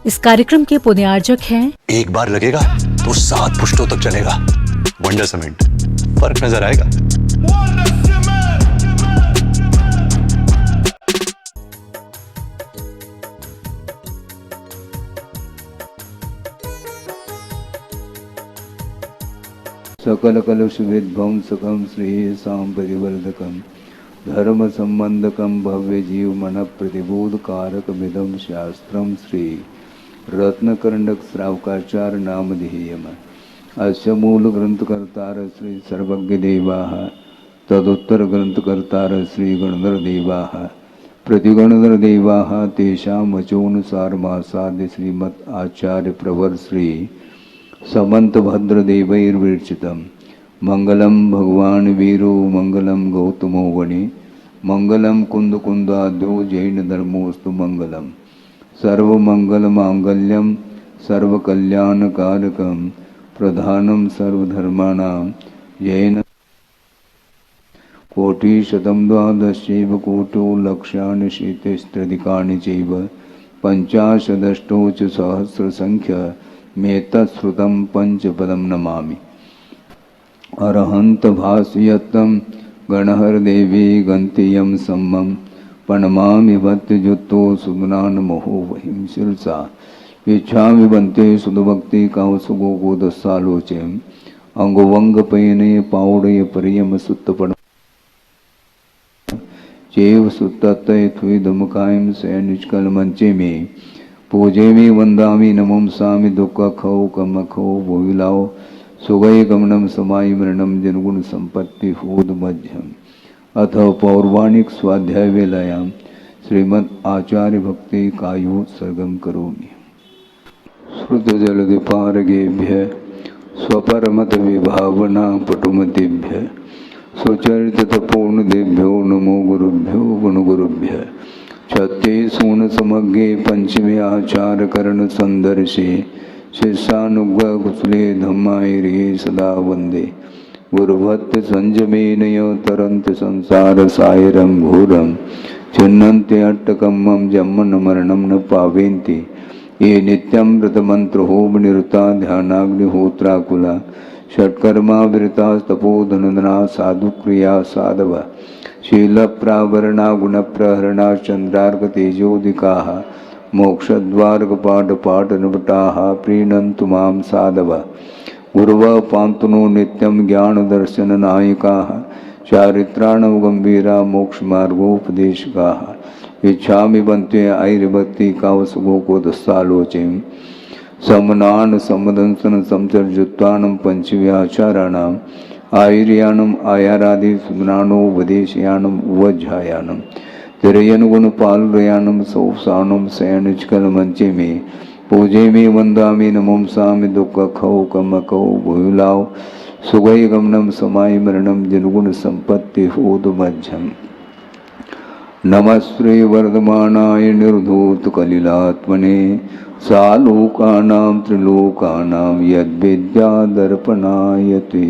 इस कार्यक्रम के पुण्यार्जक हैं एक बार लगेगा तो 7 पुश्तों तक चलेगा। वंडर सीमेंट, फर्क नजर आएगा। सकल कलुष विध्वंसकं श्रेयसां परिवर्धकं धर्म संबंधकं भव्य जीव मन प्रतिबोधकारकमिदं शास्त्रं श्री रत्नकर्णक श्रावकाचार्य नामधेयम्। अस्य मूल ग्रंथकर्तार श्री सर्वज्ञ देवाः, तदुत्तर ग्रंथकर्तार श्री गणधर देवाः, प्रतिगणधर देवाः तेषाम् वचोनुसारमासाद्य श्रीमत् आचार्य प्रवर श्री समंत भद्रदेवैर्विरचितम्। मंगलम भगवान वीरो मंगलम गौतमो वने मंगलम कुंद कुंदाद्यो जैन धर्मोस्तु मंगलम। सर्वमंगल मांगल्यम सर्वकल्याणकारकम प्रधानम सर्वधर्माणां जैन। कोटिशतं द्वादशैव कोटो लक्षाणि शीतिस्त्रधिकानि चैव पंचाशदष्टौ च सहस्रसंख्य मेतश्रुतं पंचपदं नमामि। अरहंत भासयतं गणहरदेवी गन्त्ययं सम्मं प्रणमामि भक्तियुक्तो सुगुणान्महो वहिं शिरसा। इच्छामि बन्ते सुदभक्ति कावसुगो गोदस्सालोचयम् अंगवंगपयने पावड़य परियम सुत्तपण चैव सुत्तत्तय थुइदमकायं सैनिष्कल मंचे में पूजे में वंदामि नमंसामि दुःखखौ कमखौ भोविलाओ सुगय गमनम समाय मरणम जनगुण संपत्ति होद मध्यम। अथ पौर्वाणिक स्वाध्याय वेलायाम श्रीमद् आचार्य भक्ति कायो सर्गम करोमि। श्रुत जलदिपारगेभ्य स्वपरमत विभावना पटुमतिभ्य सुचरित तपोर्णदेभ्यो नमो गुरुभ्यो गुणगुरुभ्य। छत्ते सून समग्रे पंचमे आचार करण संदर्शे शिष्यानुग्रह कुशले धम्मायिरे सदा वंदे। गुरुभक्त संजमेनय तरंत संसार सायरं घोरं चिन्नन्ते अट्टकम्मं जम्मन मरणं न पावेन्ति। ये नित्यं व्रतमन्त्रो निरुता ध्यानाग्निहोत्राकुला षट्कर्मा विरता तपोधनदना साधुक्रिया साधव शील प्रावरणा गुण प्रहरणा चंद्रार्क तेजोदिकाः मोक्षद्वार कपाट पाट नवटाः प्रीणन्तु मां साधव। गुरव पान्तुनो नित्यं ज्ञान दर्शन नायकाः चारित्राणव गंभीरा मोक्ष मार्गोपदेशकाः। इच्छामि बन्ते आयुर्भक्ति कावसुगो को दस्सालोचयम् समनान समदंसन समचर्जुत्वानं पंचव्याचाराणां आयुर्यानम आयारादि सुमनानो वदेशयानम उवज्झायानम तिरयनुगुण पालुरयानम सौसानम सैनिचकल मंचे में पूजे में वंदामि नमंसामि दुःखखौ कमखौ भूलाओ सुगय गमनम समाय मरणम जनगुण संपत्ति होद मध्यम। नमस्ते वर्धमानाय निर्धूत कलिलात्मने सालोकानां त्रिलोकानां यद्विद्या दर्पणायते।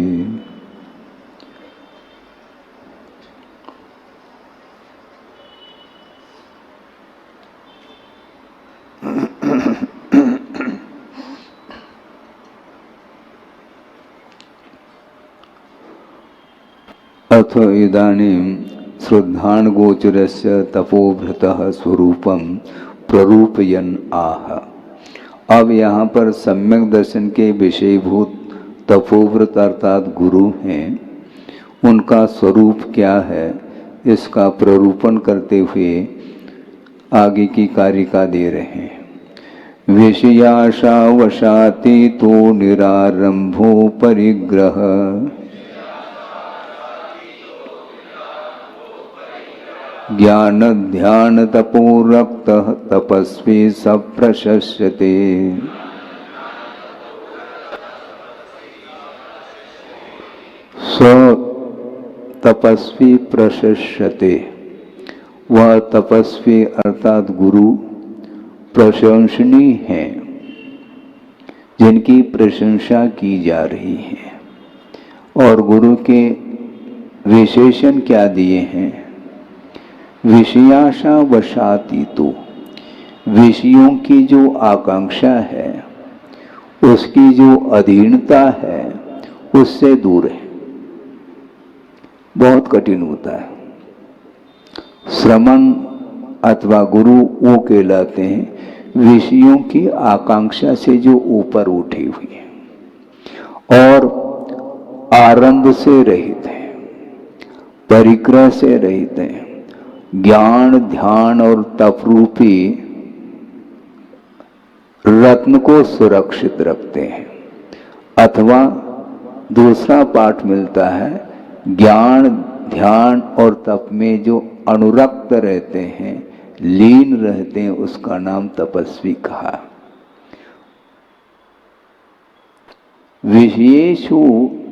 अथ इदानीं श्रद्धान गोचरस्य तपोभृतः स्वरूपम प्ररूपयन् आह। अब यहाँ पर सम्यक दर्शन के विषयभूत तपोव्रत अर्थात गुरु हैं, उनका स्वरूप क्या है इसका प्ररूपण करते हुए आगे की कारिका दे रहे हैं। विषयाशा वशाति तो निरारंभो परिग्रह ज्ञान ध्यान तपो रक्त तपस्वी सप्रशस्यते। स तपस्वी प्रशस्यते, वह तपस्वी अर्थात गुरु प्रशंसनीय हैं, जिनकी प्रशंसा की जा रही है। और गुरु के विशेषण क्या दिए हैं? विषयाशा वशाती तो, विषयों की जो आकांक्षा है, उसकी जो अधीनता है, उससे दूर है। बहुत कठिन होता है। श्रमण अथवा गुरु वो कहलाते हैं विषयों की आकांक्षा से जो ऊपर उठी हुई है और आरंभ से रहित है, परिग्रह से रहित है, ज्ञान ध्यान और तप रूपी रत्न को सुरक्षित रखते हैं। अथवा दूसरा पाठ मिलता है, ज्ञान ध्यान और तप में जो अनुरक्त रहते हैं, लीन रहते हैं, उसका नाम तपस्वी कहा। विषयेषु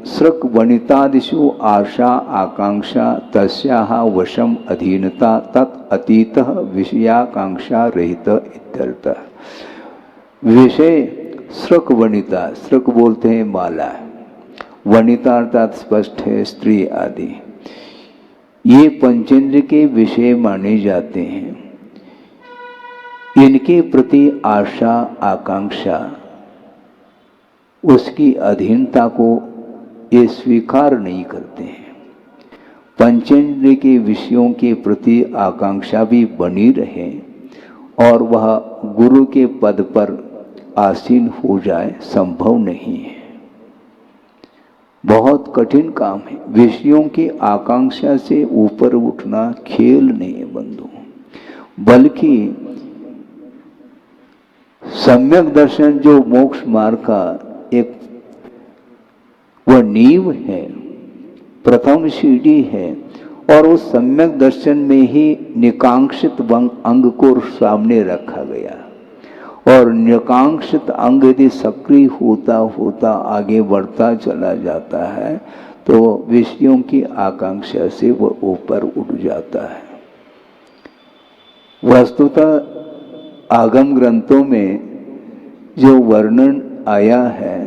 सृक् वनितादिषु आशा आकांक्षा तस्याः वशम अधीनता तत् अतीतः विषयाकांक्षा रहित इत्यर्थः। विषय सृक् वनिता, सृक् बोलते हैं माला, वनिता अर्थात स्पष्ट है स्त्री आदि, ये पंचेंद्र के विषय माने जाते हैं। इनके प्रति आशा आकांक्षा, उसकी अधीनता को ये स्वीकार नहीं करते हैं। पंचेंद्र के विषयों के प्रति आकांक्षा भी बनी रहे और वह गुरु के पद पर आसीन हो जाए, संभव नहीं है। बहुत कठिन काम है। विषयों की आकांक्षा से ऊपर उठना खेल नहीं है बंधु, बल्कि सम्यक दर्शन जो मोक्ष मार्ग का एक वह नींव है, प्रथम सीढ़ी है, और उस सम्यक दर्शन में ही निकांक्षित अंग को सामने रखा गया। और निकांक्षित अंग यदि सक्रिय होता होता आगे बढ़ता चला जाता है तो विषयों की आकांक्षा से वह ऊपर उठ जाता है। वस्तुतः आगम ग्रंथों में जो वर्णन आया है,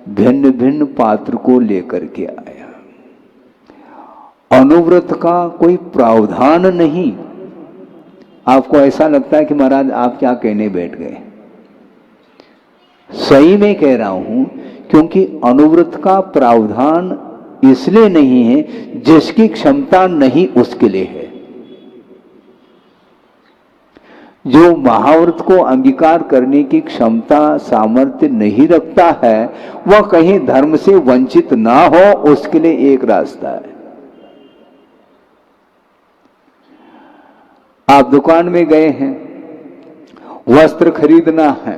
भिन्न भिन्न पात्र को लेकर के आया। अनुव्रत का कोई प्रावधान नहीं। आपको ऐसा लगता है कि महाराज आप क्या कहने बैठ गए, सही में कह रहा हूं, क्योंकि अनुव्रत का प्रावधान इसलिए नहीं है जिसकी क्षमता नहीं उसके लिए है। जो महाव्रत को अंगीकार करने की क्षमता सामर्थ्य नहीं रखता है, वह कहीं धर्म से वंचित ना हो, उसके लिए एक रास्ता है। आप दुकान में गए हैं, वस्त्र खरीदना है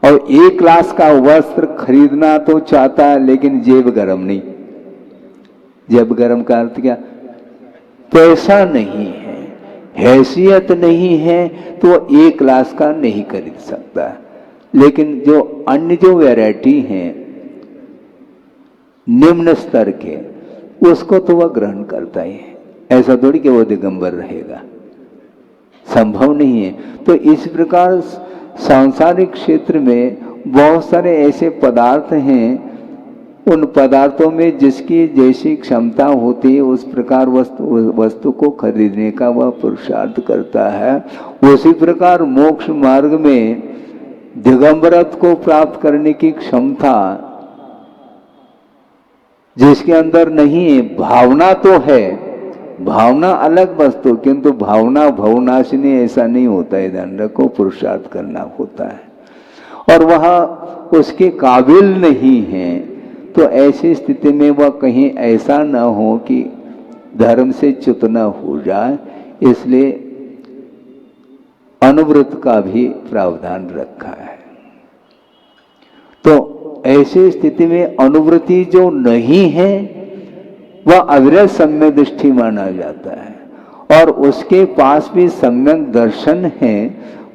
और 1 लाख का वस्त्र खरीदना तो चाहता है, लेकिन जेब गरम नहीं। जेब गरम का अर्थ क्या? पैसा नहीं है, हैसियत नहीं है, तो 1 लाख का नहीं खरीद सकता। लेकिन जो अन्य जो वैरायटी हैं निम्न स्तर के, उसको तो वह ग्रहण करता ही है। ऐसा थोड़ी कि वो दिगंबर रहेगा, संभव नहीं है। तो इस प्रकार सांसारिक क्षेत्र में बहुत सारे ऐसे पदार्थ हैं, उन पदार्थों में जिसकी जैसी क्षमता होती है उस प्रकार वस्तु को खरीदने का वह पुरुषार्थ करता है। उसी प्रकार मोक्ष मार्ग में दिगंबरत्व को प्राप्त करने की क्षमता जिसके अंदर नहीं है, भावना तो है, भावना अलग वस्तु, किंतु भावना भवनाशिनी ऐसा नहीं होता है। ध्यान रखो, पुरुषार्थ करना होता है और वह उसके काबिल नहीं है। तो ऐसी स्थिति में वह कहीं ऐसा न हो कि धर्म से च्युत न हो जाए, इसलिए अनुव्रत का भी प्रावधान रखा है। तो ऐसी स्थिति में अनुवृत्ति जो नहीं है वह अविरत सम्यक दृष्टि माना जाता है और उसके पास भी सम्यक दर्शन है।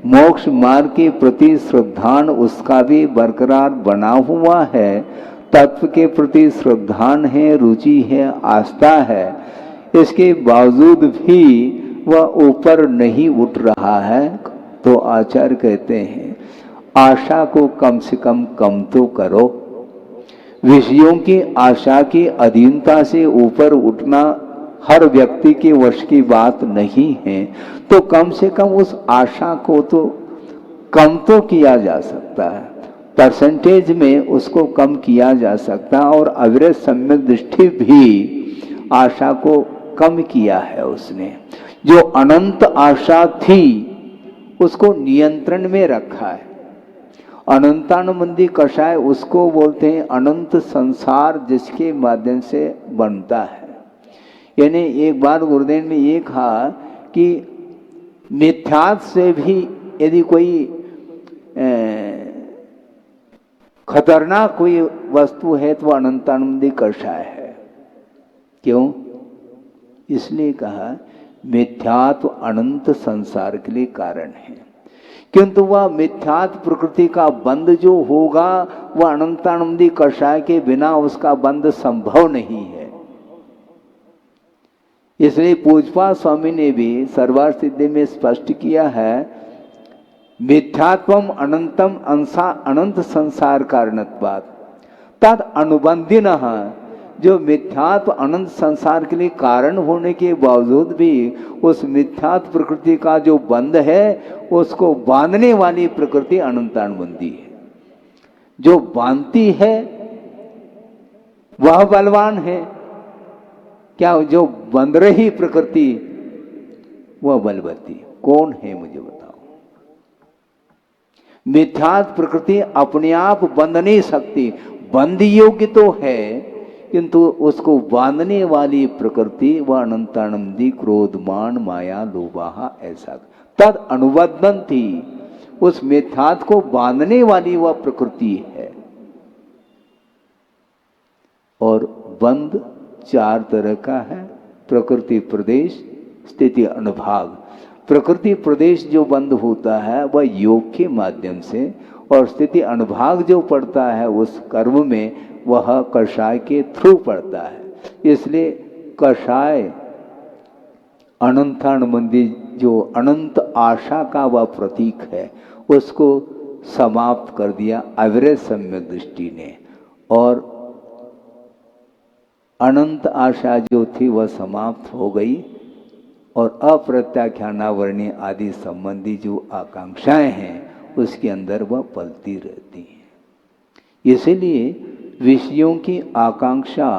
मोक्ष मार्ग के प्रति श्रद्धान उसका भी बरकरार बना हुआ है, तत्व के प्रति श्रद्धान है, रुचि है, आस्था है। इसके बावजूद भी वह ऊपर नहीं उठ रहा है। तो आचार्य कहते हैं आशा को कम से कम तो करो। विषयों की आशा की अधीनता से ऊपर उठना हर व्यक्ति के वश की बात नहीं है, तो कम से कम उस आशा को तो कम तो किया जा सकता है, परसेंटेज में उसको कम किया जा सकता है। और अविरत सम्यक दृष्टि भी आशा को कम किया है उसने। जो अनंत आशा थी उसको नियंत्रण में रखा है। अनंतानुबंधी कषाय उसको बोलते हैं अनंत संसार जिसके माध्यम से बनता है। यानी एक बार गुरुदेव ने ये कहा कि मिथ्यात्व से भी यदि कोई खतरनाक कोई वस्तु है तो अनंतानुबंधी कषाय है। क्यों? इसलिए कहा मिथ्यात्व अनंत संसार के लिए कारण है, किंतु वह मिथ्यात्व प्रकृति का बंध जो होगा वह अनंतानुबंधी कषाय के बिना उसका बंध संभव नहीं है। इसलिए पूजपा स्वामी ने भी सर्वार्थ सिद्धि में स्पष्ट किया है, मिथ्यात्वम अनंतम अंसा अनंत संसार कारणत्वात् तद अनुबंधिनः। जो मिथ्यात्व अनंत संसार के लिए कारण होने के बावजूद भी उस मिथ्यात्व प्रकृति का जो बंध है उसको बांधने वाली प्रकृति अनंतानुबंधी है। जो बांधती है वह बलवान है क्या? जो बंध रही प्रकृति वह बलवती कौन है? मुझे बताओ। मिथ्यात्व प्रकृति अपने आप बंध नहीं सकती, बंध योग्य तो है, किंतु उसको बांधने वाली प्रकृति वह अनंतानंदी क्रोधमान माया लोभाहा ऐसा तद अनुबंधन थी। उस मिथ्यात्व को बांधने वाली वह प्रकृति है। और बंध चार तरह का है, प्रकृति प्रदेश, स्थिति अनुभाग। प्रकृति प्रदेश जो बंद होता है वह योग के माध्यम से, और स्थिति अनुभाग जो पड़ता है उस कर्म में वह कषाय के थ्रू पड़ता है। इसलिए कषाय अनंतानुबंधी जो अनंत आशा का वह प्रतीक है उसको समाप्त कर दिया अविरत सम्यक दृष्टि ने, और अनंत आशा जो थी वह समाप्त हो गई, और अप्रत्याख्यानावरणीय आदि संबंधी जो आकांक्षाएं हैं उसके अंदर वह पलती रहती हैं। इसलिए विषयों की आकांक्षा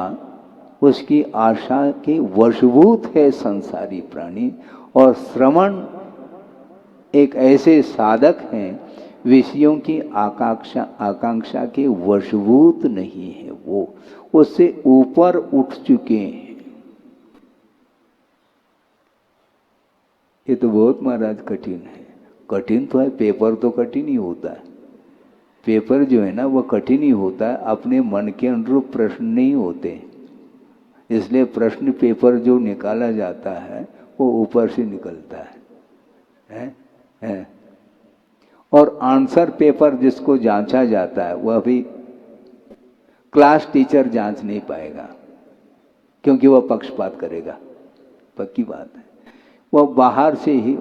उसकी आशा के वशभूत है संसारी प्राणी, और श्रवण एक ऐसे साधक हैं विषयों की आकांक्षा के वशभूत नहीं है, वो उससे ऊपर उठ चुके हैं। ये तो बहुत महाराज कठिन है। कठिन तो है, पेपर तो कठिन ही होता है। पेपर जो है ना वह कठिन ही होता है, अपने मन के अनुरूप प्रश्न नहीं होते। इसलिए प्रश्न पेपर जो निकाला जाता है वो ऊपर से निकलता है। और आंसर पेपर जिसको जांचा जाता है वह भी क्लास टीचर जांच नहीं पाएगा, क्योंकि वह पक्षपात करेगा, पक्की बात है। वह बाहर से ही।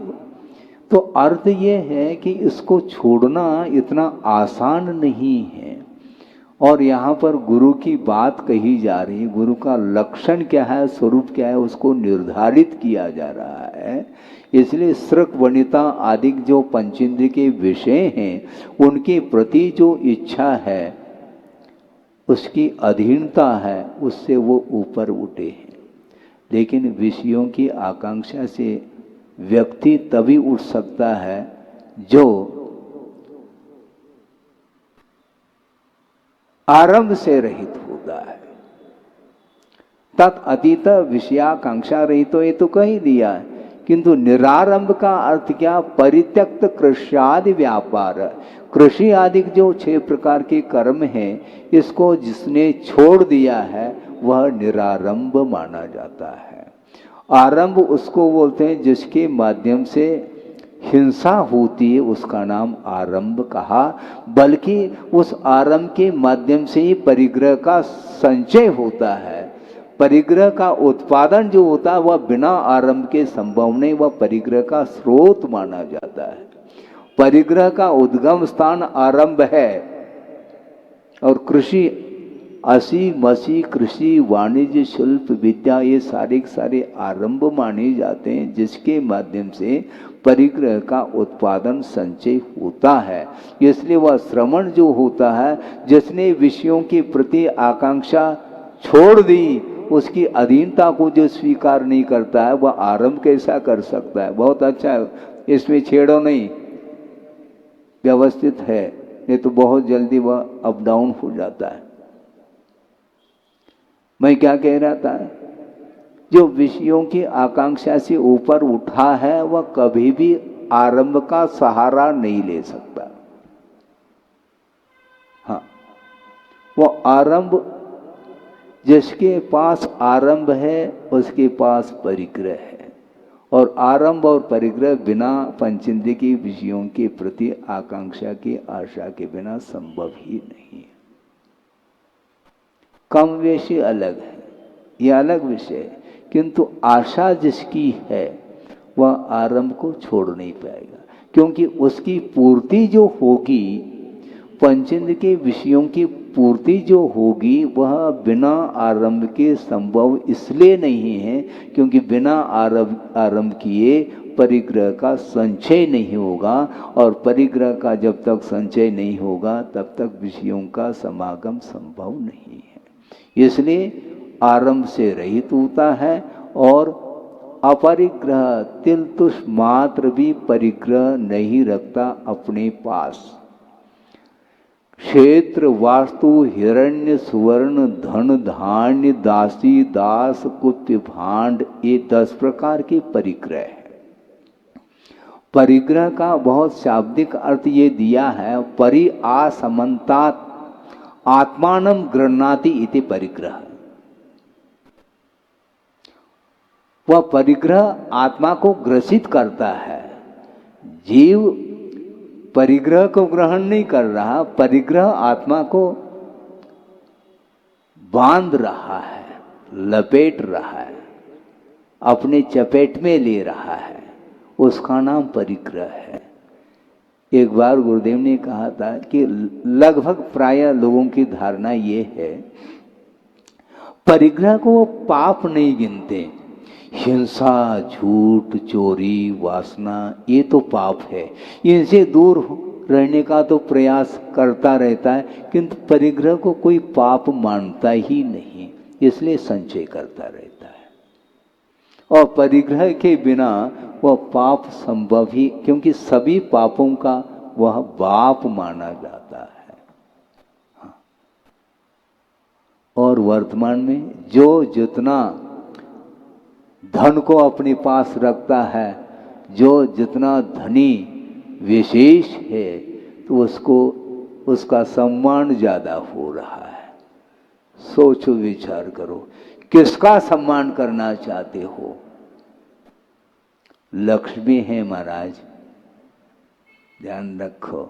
तो अर्थ ये है कि इसको छोड़ना इतना आसान नहीं है। और यहाँ पर गुरु की बात कही जा रही, गुरु का लक्षण क्या है, स्वरूप क्या है, उसको निर्धारित किया जा रहा है। इसलिए श्रक वनिता आदि जो पंचेंद्रिय के विषय हैं उनके प्रति जो इच्छा है, उसकी अधीनता है, उससे वो ऊपर उठे हैं। लेकिन विषयों की आकांक्षा से व्यक्ति तभी उठ सकता है जो आरंभ से रहित होता है। तत् अतीत विषयाकांक्षा रहित तो ये तो कह ही दिया है, किंतु निरारंभ का अर्थ क्या? परित्यक्त कृष्यादि व्यापार। कृषि आदि जो 6 प्रकार के कर्म हैं, इसको जिसने छोड़ दिया है वह निरारंभ माना जाता है। आरंभ उसको बोलते हैं जिसके माध्यम से हिंसा होती है, उसका नाम आरंभ कहा। बल्कि उस आरंभ के माध्यम से ही परिग्रह का संचय होता है। परिग्रह का उत्पादन जो होता है वह बिना आरंभ के संभव नहीं, वह परिग्रह का स्रोत माना जाता है। परिग्रह का उद्गम स्थान आरंभ है, और कृषि असी मसी कृषि वाणिज्य शिल्प विद्या ये सारे के सारे आरंभ माने जाते हैं जिसके माध्यम से परिग्रह का उत्पादन संचय होता है। इसलिए वह श्रवण जो होता है, जिसने विषयों के प्रति आकांक्षा छोड़ दी, उसकी अधीनता को जो स्वीकार नहीं करता है, वह आरंभ कैसा कर सकता है। बहुत अच्छा है, इसमें छेड़ो नहीं, व्यवस्थित है, नहीं तो बहुत जल्दी वह अप डाउन हो जाता है। मैं क्या कह रहा था, जो विषयों की आकांक्षा से ऊपर उठा है वह कभी भी आरंभ का सहारा नहीं ले सकता। हाँ, वह आरंभ, जिसके पास आरंभ है उसके पास परिग्रह है, और आरंभ और परिग्रह बिना पंचेंद्रिय के विषयों के प्रति आकांक्षा की आशा के बिना संभव ही नहीं है। कम वेशी अलग है, यह अलग विषय है, किंतु आशा जिसकी है वह आरंभ को छोड़ नहीं पाएगा, क्योंकि उसकी पूर्ति जो होगी, पंचेंद्र के विषयों की पूर्ति जो होगी, वह बिना आरंभ के संभव इसलिए नहीं है क्योंकि बिना आरंभ किए परिग्रह का संचय नहीं होगा, और परिग्रह का जब तक संचय नहीं होगा तब तक विषयों का समागम संभव नहीं है। इसलिए आरंभ से रहित होता है, और अपरिग्रह तिल तुष मात्र भी परिग्रह नहीं रखता अपने पास। क्षेत्र वास्तु हिरण्य सुवर्ण धन धान्य दासी दास कुत्य भांड, ये 10 प्रकार के परिग्रह है। परिग्रह का बहुत शाब्दिक अर्थ ये दिया है, परि आसमन्तात् आत्मानं गृह्णाति इति परिग्रह। वह परिग्रह आत्मा को ग्रसित करता है, जीव परिग्रह को ग्रहण नहीं कर रहा, परिग्रह आत्मा को बांध रहा है, लपेट रहा है, अपने चपेट में ले रहा है, उसका नाम परिग्रह है। एक बार गुरुदेव ने कहा था कि लगभग प्राय लोगों की धारणा ये है, परिग्रह को वो पाप नहीं गिनते। हिंसा, झूठ, चोरी, वासना, ये तो पाप है, इनसे दूर रहने का तो प्रयास करता रहता है, किंतु परिग्रह को कोई पाप मानता ही नहीं, इसलिए संचय करता रहता है। और परिग्रह के बिना वह पाप संभव ही, क्योंकि सभी पापों का वह बाप माना जाता है। और वर्तमान में जो जितना धन को अपने पास रखता है, जो जितना धनी विशेष है, तो उसको उसका सम्मान ज्यादा हो रहा है। सोचो, विचार करो, किसका सम्मान करना चाहते हो? लक्ष्मी है महाराज, ध्यान रखो,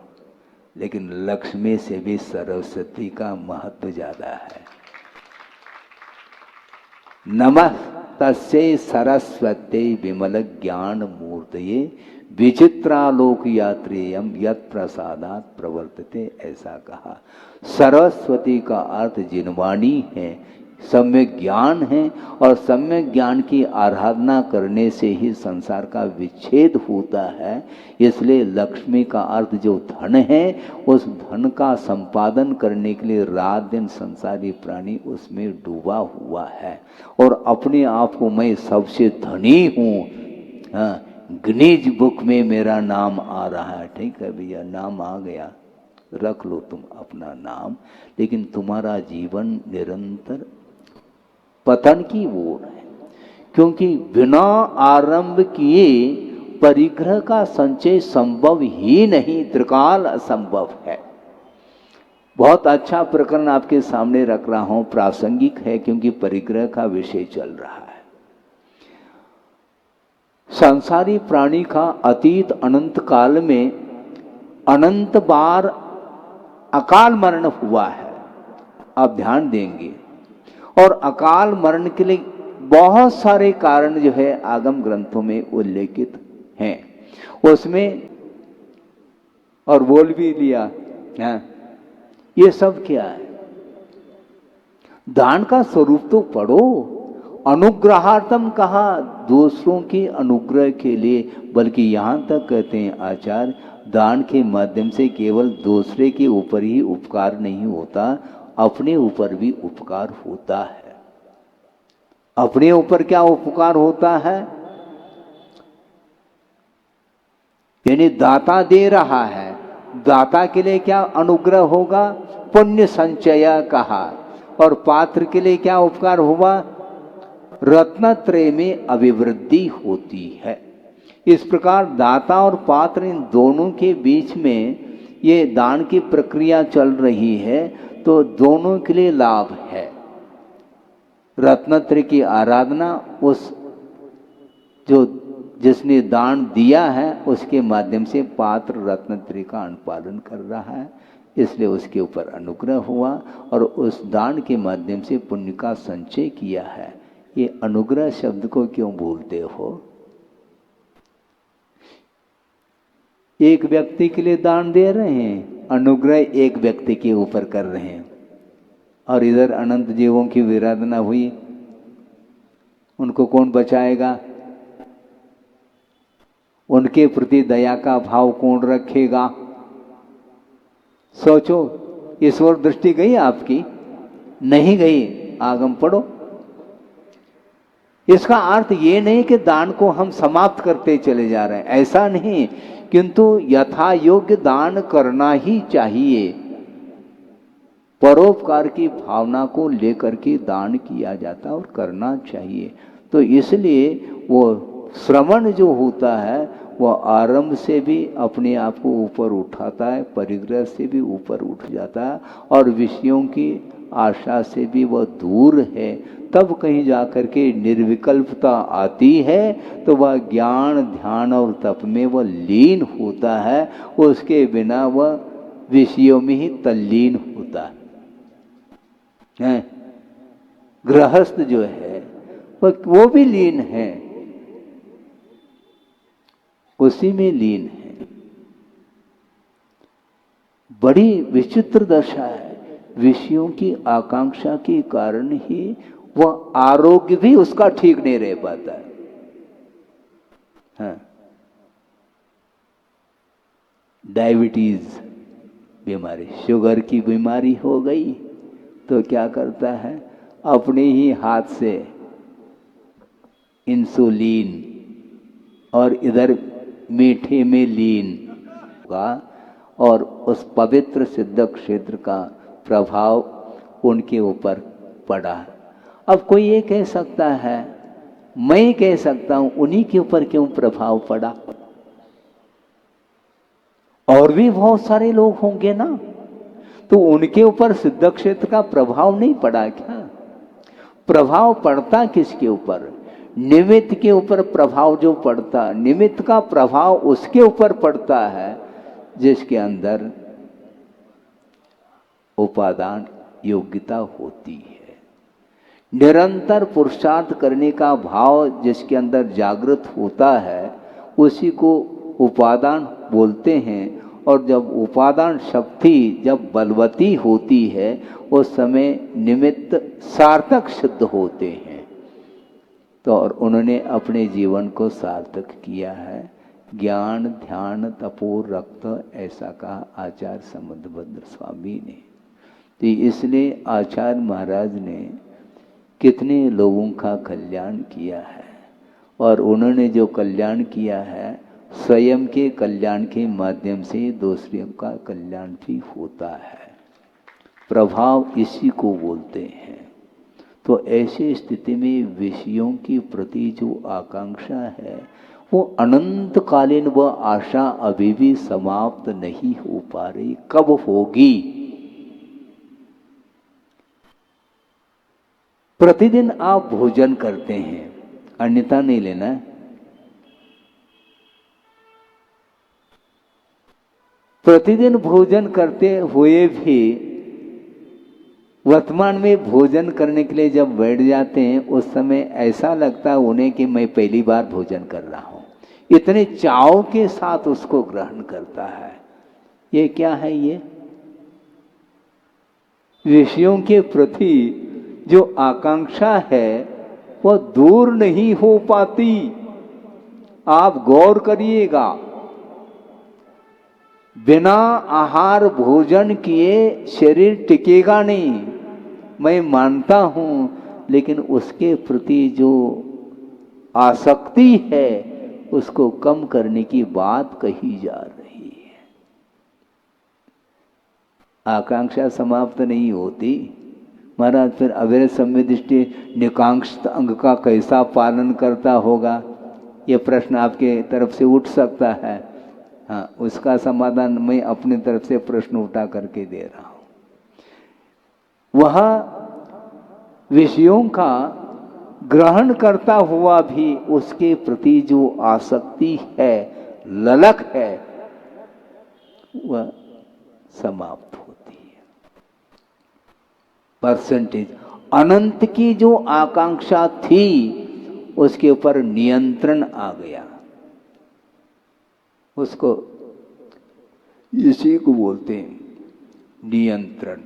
लेकिन लक्ष्मी से भी सरस्वती का महत्व ज्यादा है। नमः तस्यै सरस्वत्यै विमल ज्ञान मूर्तये विचित्रालोक यात्रेयम यत् प्रसादात् प्रवर्तते, ऐसा कहा। सरस्वती का अर्थ जिनवाणी है, सम्यक ज्ञान है, और सम्यक ज्ञान की आराधना करने से ही संसार का विच्छेद होता है। इसलिए लक्ष्मी का अर्थ जो धन है, उस धन का संपादन करने के लिए रात दिन संसारी प्राणी उसमें डूबा हुआ है, और अपने आप को मैं सबसे धनी हूँ, गिनीज बुक में मेरा नाम आ रहा है। ठीक है भैया, नाम आ गया, रख लो तुम अपना नाम, लेकिन तुम्हारा जीवन निरंतर पतन की ओर है, क्योंकि बिना आरंभ किए परिग्रह का संचय संभव ही नहीं, त्रिकाल असंभव है। बहुत अच्छा प्रकरण आपके सामने रख रहा हूं, प्रासंगिक है क्योंकि परिग्रह का विषय चल रहा है। संसारी प्राणी का अतीत अनंत काल में अनंत बार अकाल मरण हुआ है, आप ध्यान देंगे। और अकाल मरण के लिए बहुत सारे कारण जो है आगम ग्रंथों में उल्लेखित हैं, उसमें और बोल भी लिया है। ये सब क्या है? दान का स्वरूप तो पढ़ो। अनुग्रहार्थम कहा, दूसरों के अनुग्रह के लिए, बल्कि यहां तक कहते हैं आचार्य, दान के माध्यम से केवल दूसरे के ऊपर ही उपकार नहीं होता, अपने ऊपर भी उपकार होता है। अपने ऊपर क्या उपकार होता है? यानी दाता दे रहा है, दाता के लिए क्या अनुग्रह होगा? पुण्य संचय कहा। और पात्र के लिए क्या उपकार हुआ? रत्नत्रय में अभिवृद्धि होती है। इस प्रकार दाता और पात्र, इन दोनों के बीच में ये दान की प्रक्रिया चल रही है, तो दोनों के लिए लाभ है। रत्नत्रय की आराधना उस जो जिसने दान दिया है उसके माध्यम से पात्र रत्नत्रय का अनुपालन कर रहा है, इसलिए उसके ऊपर अनुग्रह हुआ और उस दान के माध्यम से पुण्य का संचय किया है। ये अनुग्रह शब्द को क्यों भूलते हो? एक व्यक्ति के लिए दान दे रहे हैं, अनुग्रह एक व्यक्ति के ऊपर कर रहे हैं, और इधर अनंत जीवों की विराधना हुई, उनको कौन बचाएगा? उनके प्रति दया का भाव कौन रखेगा? सोचो, ईश्वर दृष्टि गई आपकी? नहीं गई। आगम पढ़ो। इसका अर्थ ये नहीं कि दान को हम समाप्त करते चले जा रहे हैं, ऐसा नहीं, किंतु यथा योग्य दान करना ही चाहिए। परोपकार की भावना को लेकर के दान किया जाता और करना चाहिए। तो इसलिए वो श्रवण जो होता है वह आरंभ से भी अपने आप को ऊपर उठाता है, परिग्रह से भी ऊपर उठ जाता है, और विषयों की आशा से भी वह दूर है। तब कहीं जाकर के निर्विकल्पता आती है, तो वह ज्ञान ध्यान और तप में वह लीन होता है। उसके बिना वह विषयों में ही तल्लीन होता है। गृहस्थ जो है वो भी लीन है, उसी में लीन है। बड़ी विचित्र दशा है। विषयों की आकांक्षा के कारण ही वह आरोग्य भी उसका ठीक नहीं रह पाता है। हाँ। डायबिटीज बीमारी, शुगर की बीमारी हो गई तो क्या करता है? अपने ही हाथ से इंसुलिन और इधर मीठे में लीन होगा, और उस पवित्र सिद्ध क्षेत्र का प्रभाव उनके ऊपर पड़ा। अब कोई ये कह सकता है, मैं कह सकता हूं, उन्हीं के ऊपर क्यों प्रभाव पड़ा? और भी बहुत सारे लोग होंगे ना, तो उनके ऊपर सिद्ध क्षेत्र का प्रभाव नहीं पड़ा क्या? प्रभाव पड़ता किसके ऊपर? निमित्त के ऊपर प्रभाव जो पड़ता, निमित्त का प्रभाव उसके ऊपर पड़ता है जिसके अंदर उपादान योग्यता होती है। निरंतर पुरुषार्थ करने का भाव जिसके अंदर जागृत होता है उसी को उपादान बोलते हैं। और जब उपादान शक्ति जब बलवती होती है उस समय निमित्त सार्थक सिद्ध होते हैं। तो और उन्होंने अपने जीवन को सार्थक किया है। ज्ञान ध्यान तपो रक्त, ऐसा कहा आचार्य समुद्रभद्र स्वामी ने। तो इसलिए आचार्य महाराज ने कितने लोगों का कल्याण किया है, और उन्होंने जो कल्याण किया है स्वयं के कल्याण के माध्यम से दूसरों का कल्याण भी होता है। प्रभाव इसी को बोलते हैं। तो ऐसी स्थिति में विषयों की प्रति जो आकांक्षा है वो अनंतकालीन वह आशा अभी भी समाप्त नहीं हो पा रही। कब होगी? प्रतिदिन आप भोजन करते हैं, अन्यथा नहीं लेना है। प्रतिदिन भोजन करते हुए भी वर्तमान में भोजन करने के लिए जब बैठ जाते हैं उस समय ऐसा लगता है उन्हें कि मैं पहली बार भोजन कर रहा हूं। इतने चाव के साथ उसको ग्रहण करता है। ये क्या है? ये विषयों के प्रति जो आकांक्षा है वह दूर नहीं हो पाती। आप गौर करिएगा, बिना आहार भोजन किए शरीर टिकेगा नहीं, मैं मानता हूं, लेकिन उसके प्रति जो आसक्ति है उसको कम करने की बात कही जा रही है। आकांक्षा समाप्त नहीं होती। महाराज फिर अवैध संवेदृष्टि निकांक्ष अंग का कैसा पालन करता होगा, ये प्रश्न आपके तरफ से उठ सकता है। हाँ, उसका समाधान मैं अपनी तरफ से प्रश्न उठा करके दे रहा हूं। वह विषयों का ग्रहण करता हुआ भी उसके प्रति जो आसक्ति है, ललक है, वह समाप्त होती है। परसेंटेज अनंत की जो आकांक्षा थी उसके ऊपर नियंत्रण आ गया। उसको इसी को बोलते हैं नियंत्रण।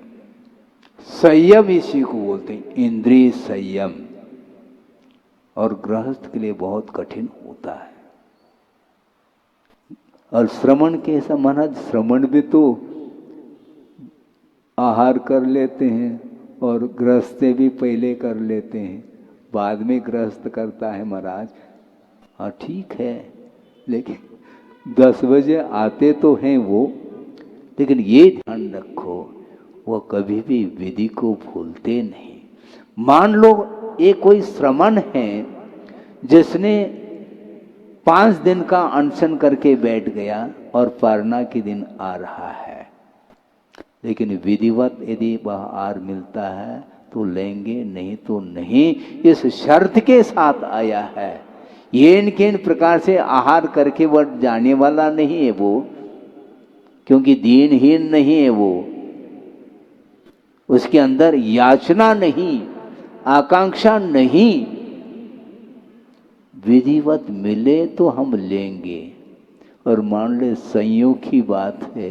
संयम इसी को बोलते हैं इंद्रिय संयम। और गृहस्थ के लिए बहुत कठिन होता है। और श्रवण के समान, श्रवण भी तो आहार कर लेते हैं और गृहस्थ भी पहले कर लेते हैं, बाद में गृहस्थ करता है महाराज। हाँ ठीक है, लेकिन 10 बजे आते तो हैं वो, लेकिन ये ध्यान रखो वो कभी भी विधि को भूलते नहीं। मान लो एक कोई श्रमण है जिसने 5 दिन का अनशन करके बैठ गया और पारना के दिन आ रहा है, लेकिन विधिवत यदि वह आहार मिलता है तो लेंगे, नहीं तो नहीं, इस शर्त के साथ आया है। ये इनके इन प्रकार से आहार करके वह जाने वाला नहीं है वो, क्योंकि दीनहीन नहीं है वो, उसके अंदर याचना नहीं, आकांक्षा नहीं। विधिवत मिले तो हम लेंगे। और मान ले संयोग की बात है,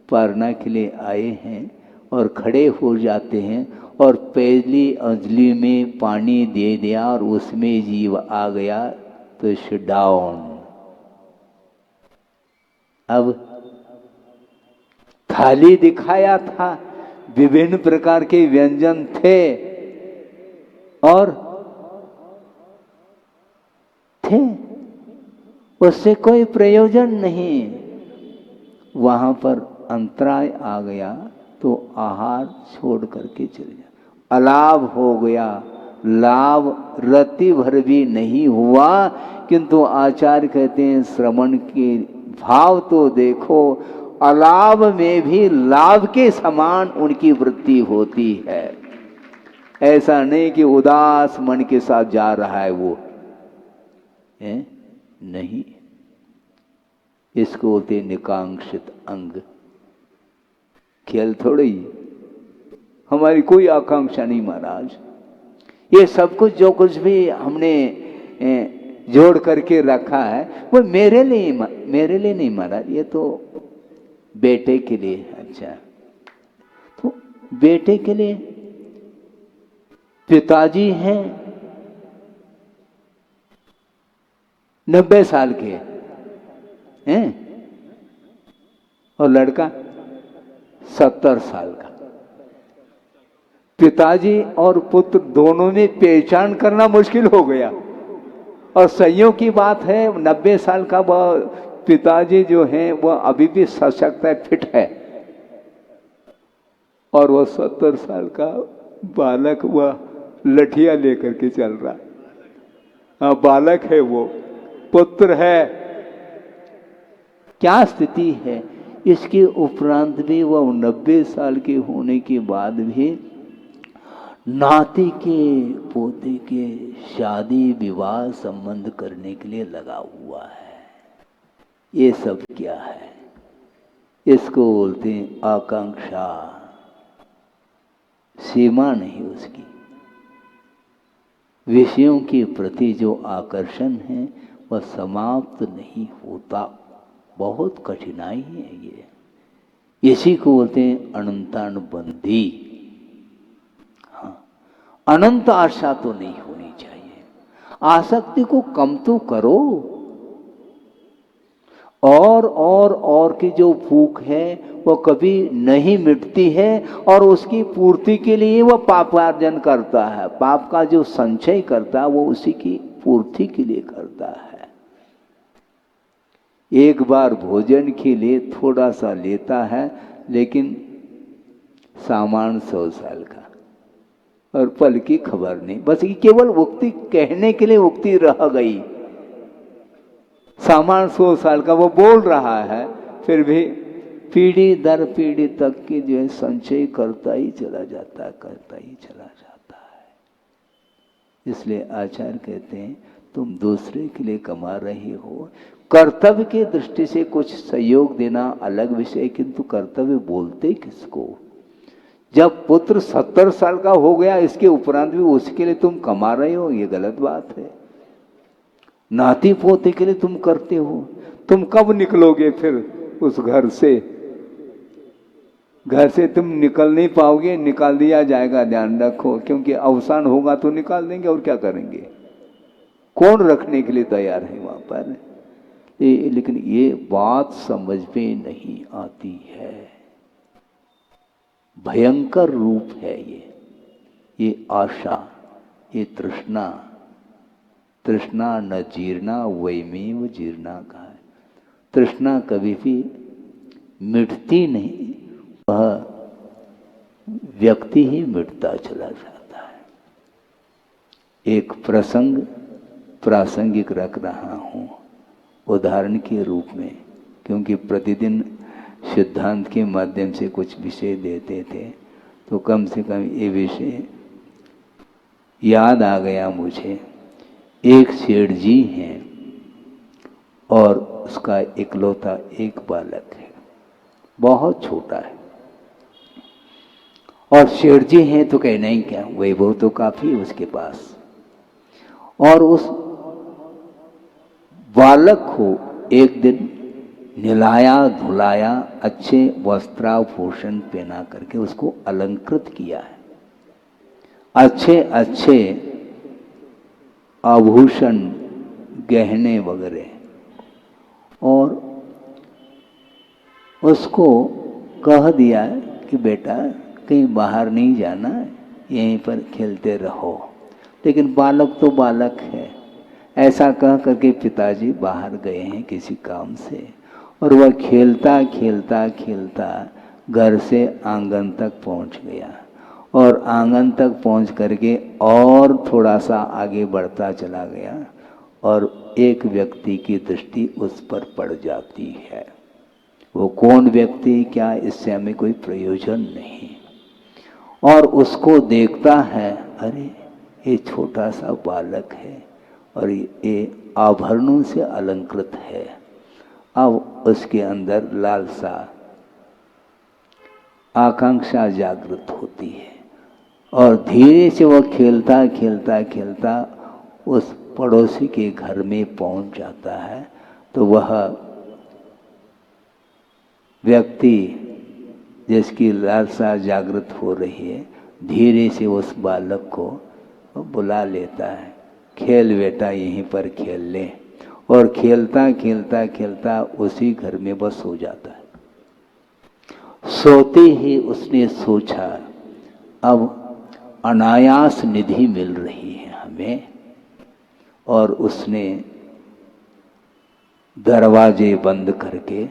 पारना के लिए आए हैं और खड़े हो जाते हैं और पहली अंजलि में पानी दे दिया और उसमें जीव आ गया तो शट डाउन। अब थाली दिखाया था, विभिन्न प्रकार के व्यंजन थे और थे, उससे कोई प्रयोजन नहीं। वहां पर अंतराय आ गया तो आहार छोड़ करके चले जा, अलाभ हो गया। लाभ रति भर भी नहीं हुआ, किंतु आचार्य कहते हैं श्रवण के भाव तो देखो, अलाभ में भी लाभ के समान उनकी वृत्ति होती है। ऐसा नहीं कि उदास मन के साथ जा रहा है वो है? नहीं, इसको बोलते निकांक्षित अंग। खेल थोड़ी, हमारी कोई आकांक्षा नहीं महाराज। ये सब कुछ जो कुछ भी हमने जोड़ करके रखा है वो मेरे लिए नहीं महाराज, ये तो बेटे के लिए। अच्छा, तो बेटे के लिए पिताजी हैं 90 साल के हैं और लड़का 70 साल का। पिताजी और पुत्र दोनों में पहचान करना मुश्किल हो गया। और संयोग की बात है, 90 साल का वह पिताजी जो हैं वह अभी भी सशक्त है, फिट है, और वह 70 साल का बालक वह लठिया लेकर के चल रहा। हाँ, बालक है वो, पुत्र है। क्या स्थिति है? इसके उपरांत भी वह 90 साल के होने के बाद भी नाती के पोते के शादी विवाह संबंध करने के लिए लगा हुआ है। ये सब क्या है? इसको बोलते हैं आकांक्षा। सीमा नहीं उसकी। विषयों के प्रति जो आकर्षण है वह समाप्त नहीं होता। बहुत कठिनाई है ये। इसी को बोलते हैं अनंतानुबंधी। हाँ, अनंत आशा तो नहीं होनी चाहिए। आसक्ति को कम तो करो। और की जो भूख है वो कभी नहीं मिटती है, और उसकी पूर्ति के लिए वो पापार्जन करता है। पाप का जो संचय करता है वो उसी की पूर्ति के लिए करता है। एक बार भोजन के लिए थोड़ा सा लेता है, लेकिन सामान 100 साल का, और पल की खबर नहीं। बस ये केवल उक्ति कहने के लिए उक्ति रह गई। सामान 100 साल का वो बोल रहा है, फिर भी पीढ़ी दर पीढ़ी तक की जो है संचय करता ही चला जाता है, करता ही चला जाता है। इसलिए आचार्य कहते हैं तुम दूसरे के लिए कमा रहे हो। कर्तव्य की दृष्टि से कुछ सहयोग देना अलग विषय, किंतु कर्तव्य बोलते किसको? जब पुत्र 70 साल का हो गया, इसके उपरांत भी उसके लिए तुम कमा रहे हो, ये गलत बात है। नाती पोते के लिए तुम करते हो। तुम कब निकलोगे फिर उस घर से? घर से तुम निकल नहीं पाओगे, निकाल दिया जाएगा, ध्यान रखो। क्योंकि अवसान होगा तो निकाल देंगे, और क्या करेंगे? कौन रखने के लिए तैयार है वहां पर? लेकिन ये बात समझ में नहीं आती है। भयंकर रूप है ये आशा, ये तृष्णा। तृष्णा न जीर्णा वैमेव जीर्णा का है। तृष्णा कभी भी मिटती नहीं, वह व्यक्ति ही मिटता चला जाता है। एक प्रसंग प्रासंगिक रख रहा हूँ उदाहरण के रूप में, क्योंकि प्रतिदिन सिद्धांत के माध्यम से कुछ विषय देते थे, तो कम से कम ये विषय याद आ गया मुझे। एक सेठ जी हैं और उसका इकलौता एक बालक है, बहुत छोटा है। और सेठ जी हैं तो कहना ही क्या, वैभव तो काफी है उसके पास। और उस बालक को एक दिन निलाया धुलाया, अच्छे वस्त्राभूषण पहना करके उसको अलंकृत किया है। अच्छे अच्छे आभूषण, गहने वगैरह, और उसको कह दिया कि बेटा कहीं बाहर नहीं जाना, यहीं पर खेलते रहो। लेकिन बालक तो बालक है। ऐसा कह करके पिताजी बाहर गए हैं किसी काम से, और वह खेलता खेलता खेलता घर से आंगन तक पहुंच गया। और आंगन तक पहुंच करके और थोड़ा सा आगे बढ़ता चला गया, और एक व्यक्ति की दृष्टि उस पर पड़ जाती है। वो कौन व्यक्ति क्या, इससे हमें कोई प्रयोजन नहीं। और उसको देखता है, अरे ये छोटा सा बालक है और ये आभरणों से अलंकृत है। अब उसके अंदर लालसा, आकांक्षा जागृत होती है, और धीरे से वह खेलता खेलता खेलता उस पड़ोसी के घर में पहुंच जाता है। तो वह व्यक्ति जिसकी लालसा जागृत हो रही है, धीरे से उस बालक को बुला लेता है, खेल बेटा यहीं पर खेल ले। और खेलता खेलता खेलता उसी घर में बस सो जाता है। सोते ही उसने सोचा, अब अनायास निधि मिल रही है हमें। और उसने दरवाजे बंद करके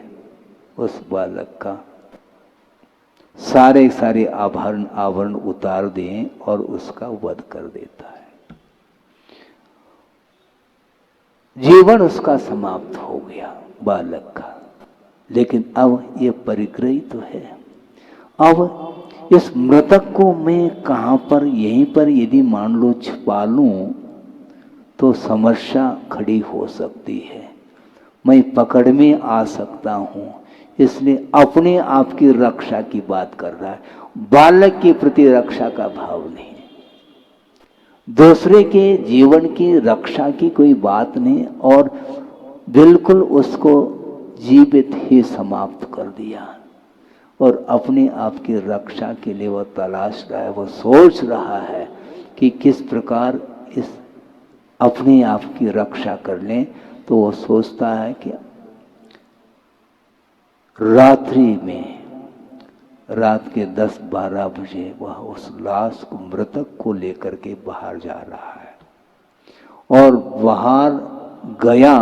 उस बालक का सारे आभरण उतार दिए और उसका वध कर देता है। जीवन उसका समाप्त हो गया बालक का। लेकिन अब ये परिग्रही तो है। अब इस मृतक को मैं कहां पर, यहीं पर यदि मान लो छिपा लूं तो समस्या खड़ी हो सकती है, मैं पकड़ में आ सकता हूं। इसलिए अपने आप की रक्षा की बात कर रहा है, बालक के प्रति रक्षा का भाव नहीं, दूसरे के जीवन की रक्षा की कोई बात नहीं, और बिल्कुल उसको जीवित ही समाप्त कर दिया। और अपने आप की रक्षा के लिए वह तलाश रहा है, वह सोच रहा है कि किस प्रकार इस अपने आप की रक्षा कर लें, तो वो सोचता है कि रात्रि में रात के 10-12 बजे वह उस लाश को, मृतक को लेकर के बाहर जा रहा है और बाहर गया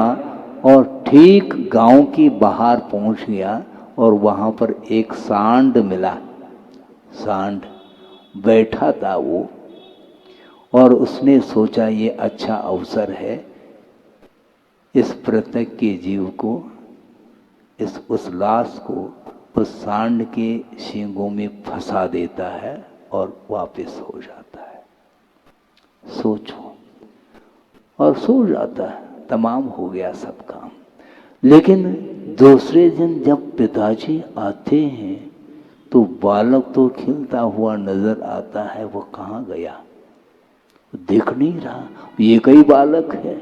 और ठीक गांव की बाहर पहुंच गया और वहां पर एक सांड मिला। सांड बैठा था वो, और उसने सोचा ये अच्छा अवसर है, इस मृतक के जीव को, उस लाश को उस सांड के सींगों में फंसा देता है और वापस हो जाता है। सोचो, और सो जाता है, तमाम हो गया सब काम। लेकिन दूसरे दिन जब पिताजी आते हैं तो बालक तो खिलता हुआ नजर आता है, वो कहाँ गया, दिख नहीं रहा। ये कई बालक है,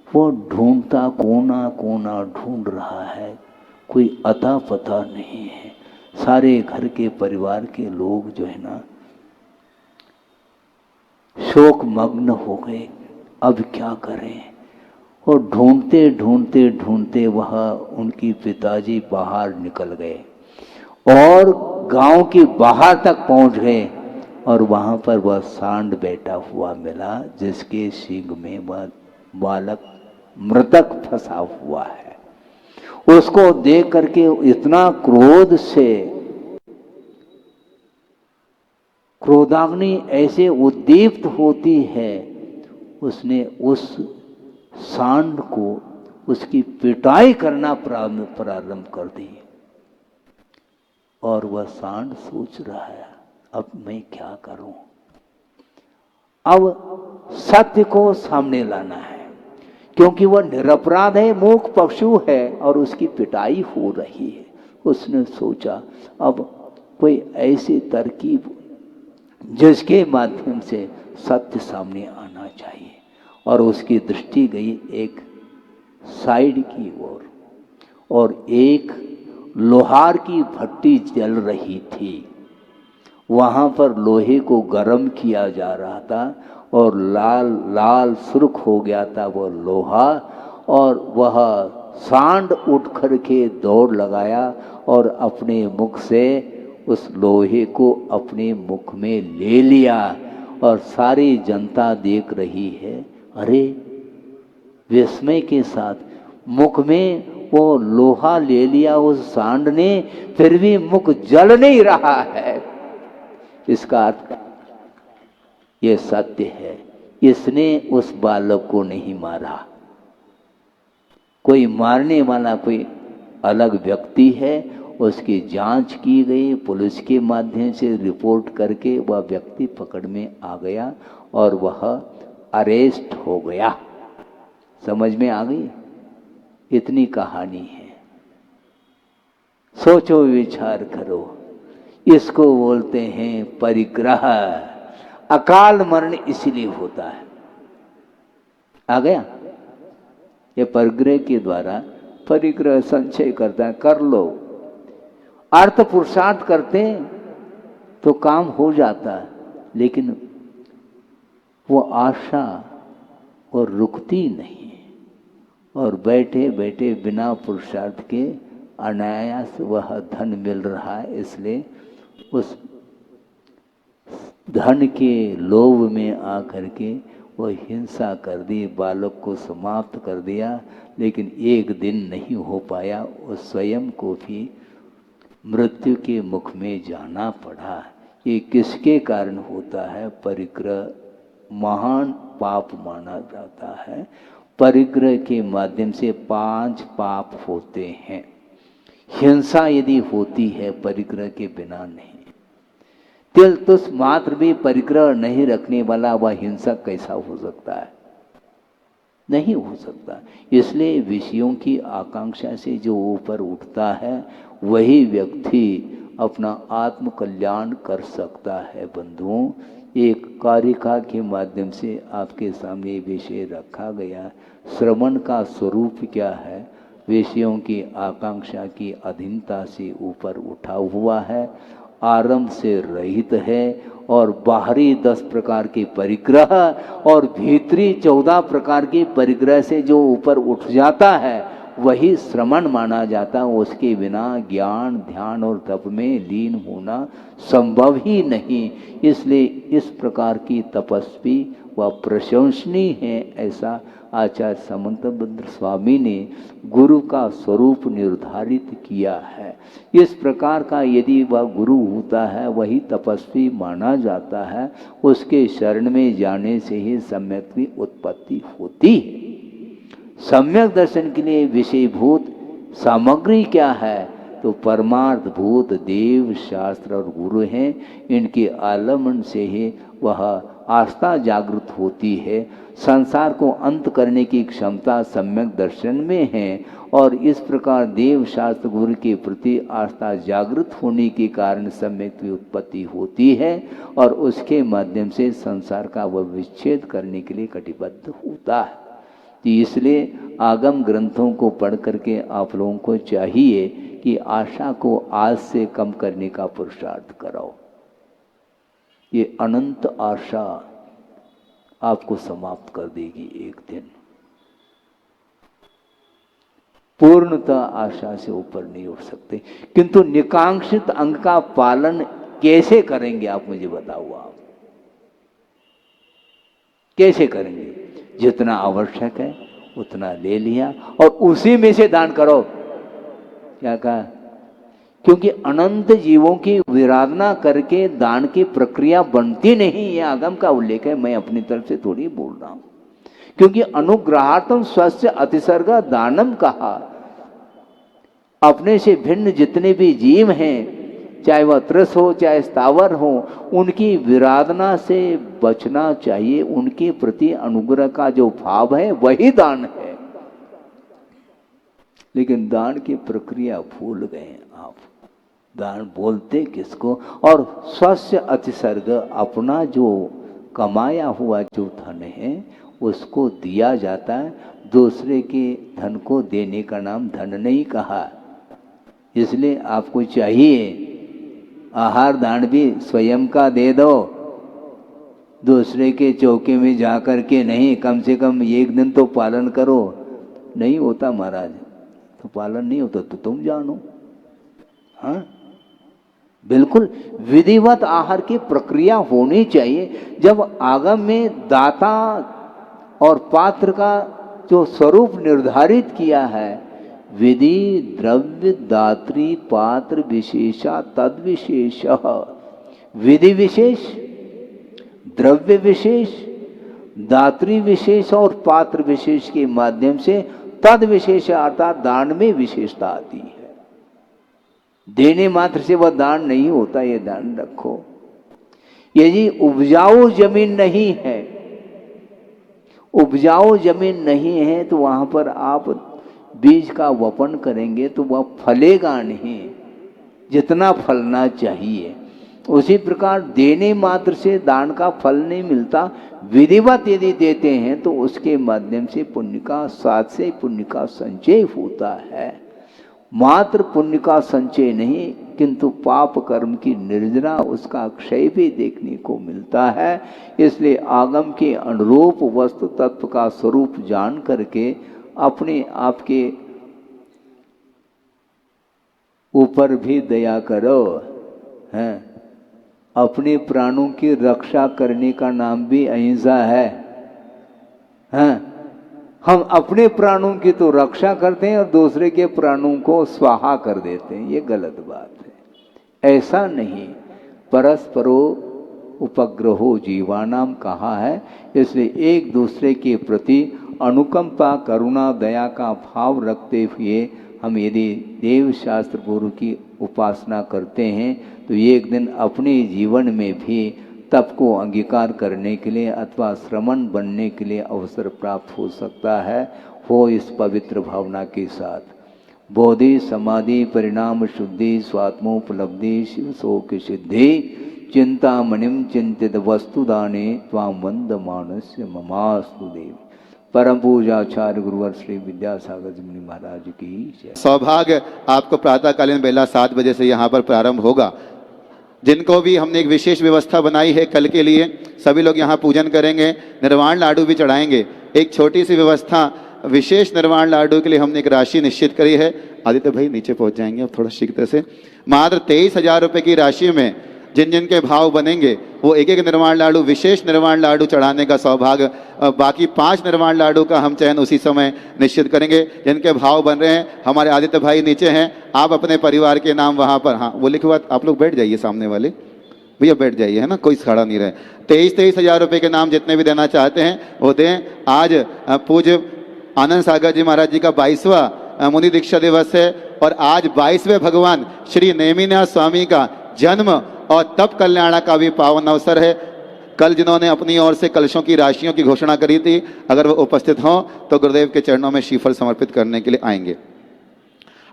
वो ढूंढता, कोना कोना ढूंढ रहा है, कोई अता पता नहीं है। सारे घर के परिवार के लोग जो है ना शोक मग्न हो गए, अब क्या करें। और ढूंढते ढूंढते ढूंढते वह उनकी पिताजी बाहर निकल गए और गांव के बाहर तक पहुंच गए और वहां पर वह सांड बैठा हुआ मिला, जिसके सींग में वह बालक मृतक फंसा हुआ है। उसको देख करके इतना क्रोध से, क्रोधाग्नि ऐसे उद्दीप्त होती है, उसने उस सांड को, उसकी पिटाई करना प्रारंभ कर दी। और वह सांड सोच रहा है अब मैं क्या करूं। अब सत्य को सामने लाना है, क्योंकि वह निरपराध है, मूक पशु है और उसकी पिटाई हो रही है। उसने सोचा अब कोई ऐसी तरकीब जिसके माध्यम से सत्य सामने आना चाहिए, और उसकी दृष्टि गई एक साइड की ओर और एक लोहार की भट्टी जल रही थी। वहां पर लोहे को गर्म किया जा रहा था और लाल लाल सुर्ख हो गया था वो लोहा, और वह सांड उठ कर के दौड़ लगाया और अपने मुख से उस लोहे को अपने मुख में ले लिया। और सारी जनता देख रही है, अरे विस्मय के साथ, मुख में वो लोहा ले लिया उस सांड ने, फिर भी मुख जल नहीं रहा है। इसका अर्थ ये सत्य है, इसने उस बालक को नहीं मारा। कोई मारने वाला कोई अलग व्यक्ति है, उसकी जांच की गई, पुलिस के माध्यम से रिपोर्ट करके वह व्यक्ति पकड़ में आ गया और वह अरेस्ट हो गया। समझ में आ गई? इतनी कहानी है। सोचो, विचार करो। इसको बोलते हैं परिग्रह। अकाल मरण इसलिए होता है। आ गया? ये परिग्रह के द्वारा, परिग्रह संचय करता है, कर लो। अर्थ पुरुषार्थ करते तो काम हो जाता है, लेकिन वो आशा और रुकती नहीं, और बैठे बैठे बिना पुरुषार्थ के अनायास वह धन मिल रहा है। इसलिए उस धन के लोभ में आकर के वो हिंसा कर दी, बालक को समाप्त कर दिया। लेकिन एक दिन नहीं हो पाया, उस स्वयं को भी मृत्यु के मुख में जाना पड़ा। ये किसके कारण होता है? परिग्रह महान पाप माना जाता है। परिग्रह के माध्यम से 5 पाप होते हैं। हिंसा यदि होती है परिग्रह के बिना नहीं। तिल तुस मात्र भी परिग्रह नहीं रखने वाला वह हिंसक कैसा हो सकता है? नहीं हो सकता। इसलिए विषयों की आकांक्षा से जो ऊपर उठता है वही व्यक्ति अपना आत्म कल्याण कर सकता है। बंधुओं, एक कारिका के माध्यम से आपके सामने विषय रखा गया। श्रवण का स्वरूप क्या है? विषयों की आकांक्षा की अधीनता से ऊपर उठा हुआ है आरंभ से रहित है और बाहरी 10 प्रकार की परिग्रह और भीतरी 14 प्रकार की परिग्रह से जो ऊपर उठ जाता है वही श्रमण माना जाता है। उसके बिना ज्ञान ध्यान और तप में लीन होना संभव ही नहीं। इसलिए इस प्रकार की तपस्वी व प्रशंसनीय है, ऐसा आचार्य समंतभद्र स्वामी ने गुरु का स्वरूप निर्धारित किया है। इस प्रकार का यदि वह गुरु होता है वही तपस्वी माना जाता है। उसके शरण में जाने से ही सम्यक की उत्पत्ति होती है। सम्यक दर्शन के लिए विषयभूत सामग्री क्या है? तो परमार्थ भूत देव शास्त्र और गुरु हैं। इनके आलम्बन से ही वह आस्था जागृत होती है। संसार को अंत करने की क्षमता सम्यक दर्शन में है और इस प्रकार देव शास्त्र गुरु के प्रति आस्था जागृत होने के कारण सम्यक की उत्पत्ति होती है और उसके माध्यम से संसार का वह विच्छेद करने के लिए कटिबद्ध होता है। तो इसलिए आगम ग्रंथों को पढ़ करके आप लोगों को चाहिए कि आशा को आज से कम करने का पुरुषार्थ कराओ। ये अनंत आशा आपको समाप्त कर देगी एक दिन। पूर्णतः आशा से ऊपर नहीं उठ सकते, किंतु निकांक्षित अंग का पालन कैसे करेंगे आप मुझे बताओ। आप कैसे करेंगे? जितना आवश्यक है उतना ले लिया और उसी में से दान करो। क्या कहा? क्योंकि अनंत जीवों की विराधना करके दान की प्रक्रिया बनती नहीं। ये आगम का उल्लेख है, मैं अपनी तरफ से थोड़ी बोल रहा हूं। क्योंकि अनुग्रहार्थम स्वस्य अतिसर्ग दानम कहा। अपने से भिन्न जितने भी जीव हैं, चाहे वह त्रस हो चाहे स्थावर हो, उनकी विराधना से बचना चाहिए। उनके प्रति अनुग्रह का जो भाव है वही दान है। लेकिन दान की प्रक्रिया भूल गए आप। दान बोलते किसको? और स्वस्य अतिसर्ग, अपना जो कमाया हुआ जो धन है उसको दिया जाता है। दूसरे के धन को देने का नाम धन नहीं कहा। इसलिए आपको चाहिए आहार दान भी स्वयं का दे दो, दूसरे के चौके में जाकर के नहीं। कम से कम एक दिन तो पालन करो। नहीं होता महाराज, तो पालन नहीं होता तो तुम जानो। हाँ, बिल्कुल विधिवत आहार की प्रक्रिया होनी चाहिए। जब आगम में दाता और पात्र का जो स्वरूप निर्धारित किया है, विधि द्रव्य दात्री पात्र विशेषा तद विशेष। विधि विशेष, द्रव्य विशेष, दात्री विशेष और पात्र विशेष के माध्यम से तद विशेष अर्थात दान में विशेषता आती है। देने मात्र से वह दान नहीं होता, ये ध्यान रखो। यदि उपजाऊ जमीन नहीं है, उपजाऊ जमीन नहीं है तो वहां पर आप बीज का वपन करेंगे तो वह फलेगा नहीं जितना फलना चाहिए। उसी प्रकार देने मात्र से दान का फल नहीं मिलता। विधिवत यदि देते हैं तो उसके माध्यम से पुण्य का साथ से पुण्य का संचय होता है। मात्र पुण्य का संचय नहीं किंतु पाप कर्म की निर्जना, उसका क्षय भी देखने को मिलता है। इसलिए आगम के अनुरूप वस्तु तत्व का स्वरूप जान करके अपने आप के ऊपर भी दया करो। हैं, अपने प्राणों की रक्षा करने का नाम भी अहिंसा है। हैं, हम अपने प्राणों की तो रक्षा करते हैं और दूसरे के प्राणों को स्वाहा कर देते हैं। ये गलत बात है, ऐसा नहीं। परस्परो उपग्रहो जीवानाम कहा है। इसलिए एक दूसरे के प्रति अनुकंपा करुणा दया का भाव रखते हुए हम यदि देव शास्त्र गुरु की उपासना करते हैं तो एक दिन अपने जीवन में भी तप को अंगीकार करने के लिए अथवा श्रमण बनने के लिए अवसर प्राप्त हो सकता है। हो इस पवित्र भावना के साथ बोधि समाधि परिणाम शुद्धि स्वात्मोपलब्धि शिव शोक सिद्धि चिंतामणिम चिंतित वस्तुदाने त्वां वंद मानस्य ममास्तु देव। परम पूजाचार्य गुरुवर श्री विद्यासागर जी मुनि महाराज की जय। सौभाग्य आपको प्रातःकालीन बेला 7 बजे से यहाँ पर प्रारंभ होगा। जिनको भी हमने एक विशेष व्यवस्था बनाई है कल के लिए, सभी लोग यहाँ पूजन करेंगे, निर्वाण लाडू भी चढ़ाएंगे। एक छोटी सी व्यवस्था, विशेष निर्वाण लाडू के लिए हमने एक राशि निश्चित करी है। आदित्य भाई नीचे पहुंच जाएंगे अब थोड़ा शीघ्र से। मात्र 23,000 रुपये की राशि में जिन जिन के भाव बनेंगे वो एक एक निर्वाण लाडू, विशेष निर्वाण लाडू चढ़ाने का सौभाग्य, बाकी 5 निर्वाण लाडू का हम चयन उसी समय निश्चित करेंगे। जिनके भाव बन रहे हैं, हमारे आदित्य भाई नीचे हैं, आप अपने परिवार के नाम वहाँ पर, हाँ वो लिखे हुआ, आप लोग बैठ जाइए सामने वाले भैया, बैठ जाइए, है ना, कोई खड़ा नहीं रहे। 23,000 रुपये के नाम जितने भी देना चाहते हैं वो दें। आज पूज्य आनंद सागर जी महाराज जी का 22वां मुनि दीक्षा दिवस है और आज 22वें भगवान श्री नेमिनाथ स्वामी का जन्म और तप कल्याण का भी पावन अवसर है। कल जिन्होंने अपनी ओर से कलशों की राशियों की घोषणा करी थी, अगर वो उपस्थित हों तो गुरुदेव के चरणों में श्रीफल समर्पित करने के लिए आएंगे।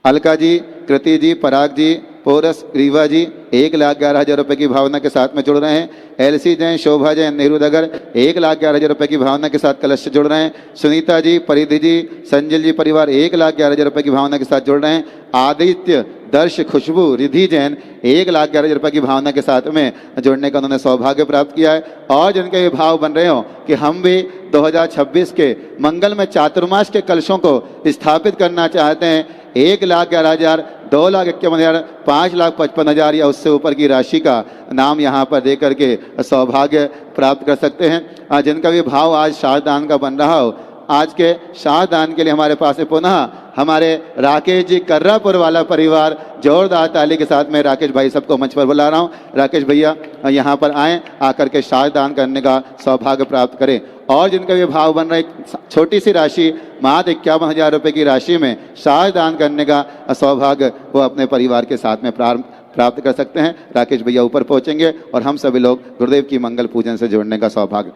अलका जी, कृति जी, पराग जी, पोरस, रीवा जी 1,11,000 रुपये की भावना के साथ में जुड़ रहे हैं। एलसी जैन, शोभा जैन, नेहरू नगर 1,11,000 रुपये की भावना के साथ कलश से जुड़ रहे हैं। सुनीता जी, परिधि जी, संजल जी परिवार 1,11,000 रुपये की भावना के साथ जुड़ रहे हैं। आदित्य, दर्श, खुशबू, रिधि जैन 1,11,000 रुपये की भावना के साथ में जुड़ने का उन्होंने सौभाग्य प्राप्त किया है। और जिनके ये भाव बन रहे हो कि हम भी 2026 के मंगल में चातुर्मास के कलशों को स्थापित करना चाहते हैं, 1,11,000, 2,51,000, 5,55,000 या उससे ऊपर की राशि का नाम यहाँ पर दे करके सौभाग्य प्राप्त कर सकते हैं। जिनका भी भाव आज शारदान का बन रहा हो, आज के शारदान के लिए हमारे पास है पुनः हमारे राकेश जी कर्रापुर वाला परिवार। जोरदार ताली के साथ में राकेश भाई सबको मंच पर बुला रहा हूँ। राकेश भैया यहाँ पर आएँ, आकर के शारदान करने का सौभाग्य प्राप्त करें। और जिनका भी भाव बन रहा है, छोटी सी राशि मात्र 51,000 रुपये की राशि में शारदान करने का सौभाग्य वो अपने परिवार के साथ में प्राप्त कर सकते हैं। राकेश भैया ऊपर पहुंचेंगे और हम सभी लोग गुरुदेव की मंगल पूजन से जुड़ने का सौभाग्य।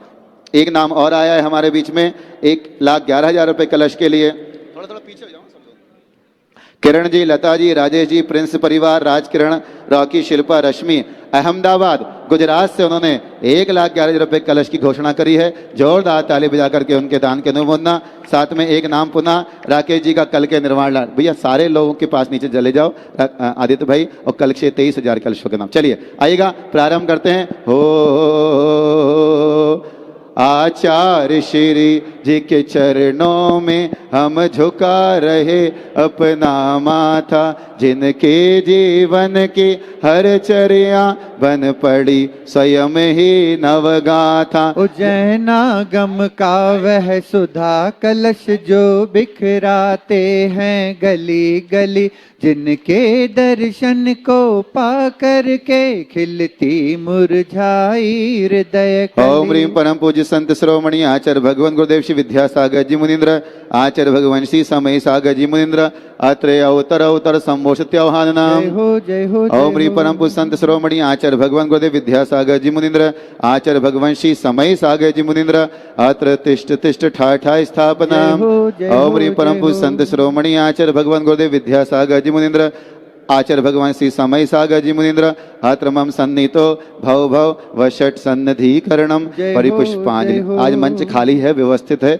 एक नाम और आया है हमारे बीच में, 1,11,000 रुपये कलश के लिए। थोड़ा थोड़ा पीछे हो जाओ सब लोग। किरण जी, लता जी, राजेश जी, प्रिंस परिवार, राजकिरण, रॉकी, शिल्पा, रश्मि अहमदाबाद गुजरात से उन्होंने 1,11,000 रुपये कलश की घोषणा करी है। जोरदार ताली बजा करके उनके दान के अनुमोदना। साथ में एक नाम पुनः राकेश जी का कल के निर्वाण लाड। भैया सारे लोगों के पास नीचे चले जाओ आदित्य भाई, और कल से 23,000 कलशों के नाम। चलिए आइएगा, प्रारंभ करते हैं। हो आचार्य श्री जी के चरणों में हम झुका रहे अपना माथा, जिनके जीवन की हर चर्या बन पड़ी स्वयं ही नवगाथा। उज्जैना गम का वह सुधा कलश जो बिखराते हैं गली गली, जिनके दर्शन को पा करके खिलती मुरझाई हृदय कली। ओम ह्रीं परम पूज्य संत शिरोमणि आचार्य भगवान गुरुदेव श्री विद्यासागर जी मुनीन्द्र, आचार्य भगवान श्री समय सागर जी मुनीन्द्र, अत्रेय अवतर संभोषत्याह्वान नाम। जय हो जय हो। ओम ह्रीं परम पूज्य संत शिरोमणि आचार्य भगवान गुरुदेव विद्यासागर जी मुनीन्द्र, आचार्य भगवान श्री समय सागर जी मुनीन्द्र, अत्र तिष्ठ तिष्ठ ठाठा स्थापना। ओम ह्रीं परम पूज्य संत शिरोमणि आचार्य भगवान गुरुदेव विद्यासागर जी मुनीन्द्र, आचार्य भगवान श्री समय सागर जी मुनीन्द्र, अत्र मम सन्निहितो भव भव वषट सन्निधिकरणम परिपुष्पांजलि। आज मंच खाली है, व्यवस्थित है।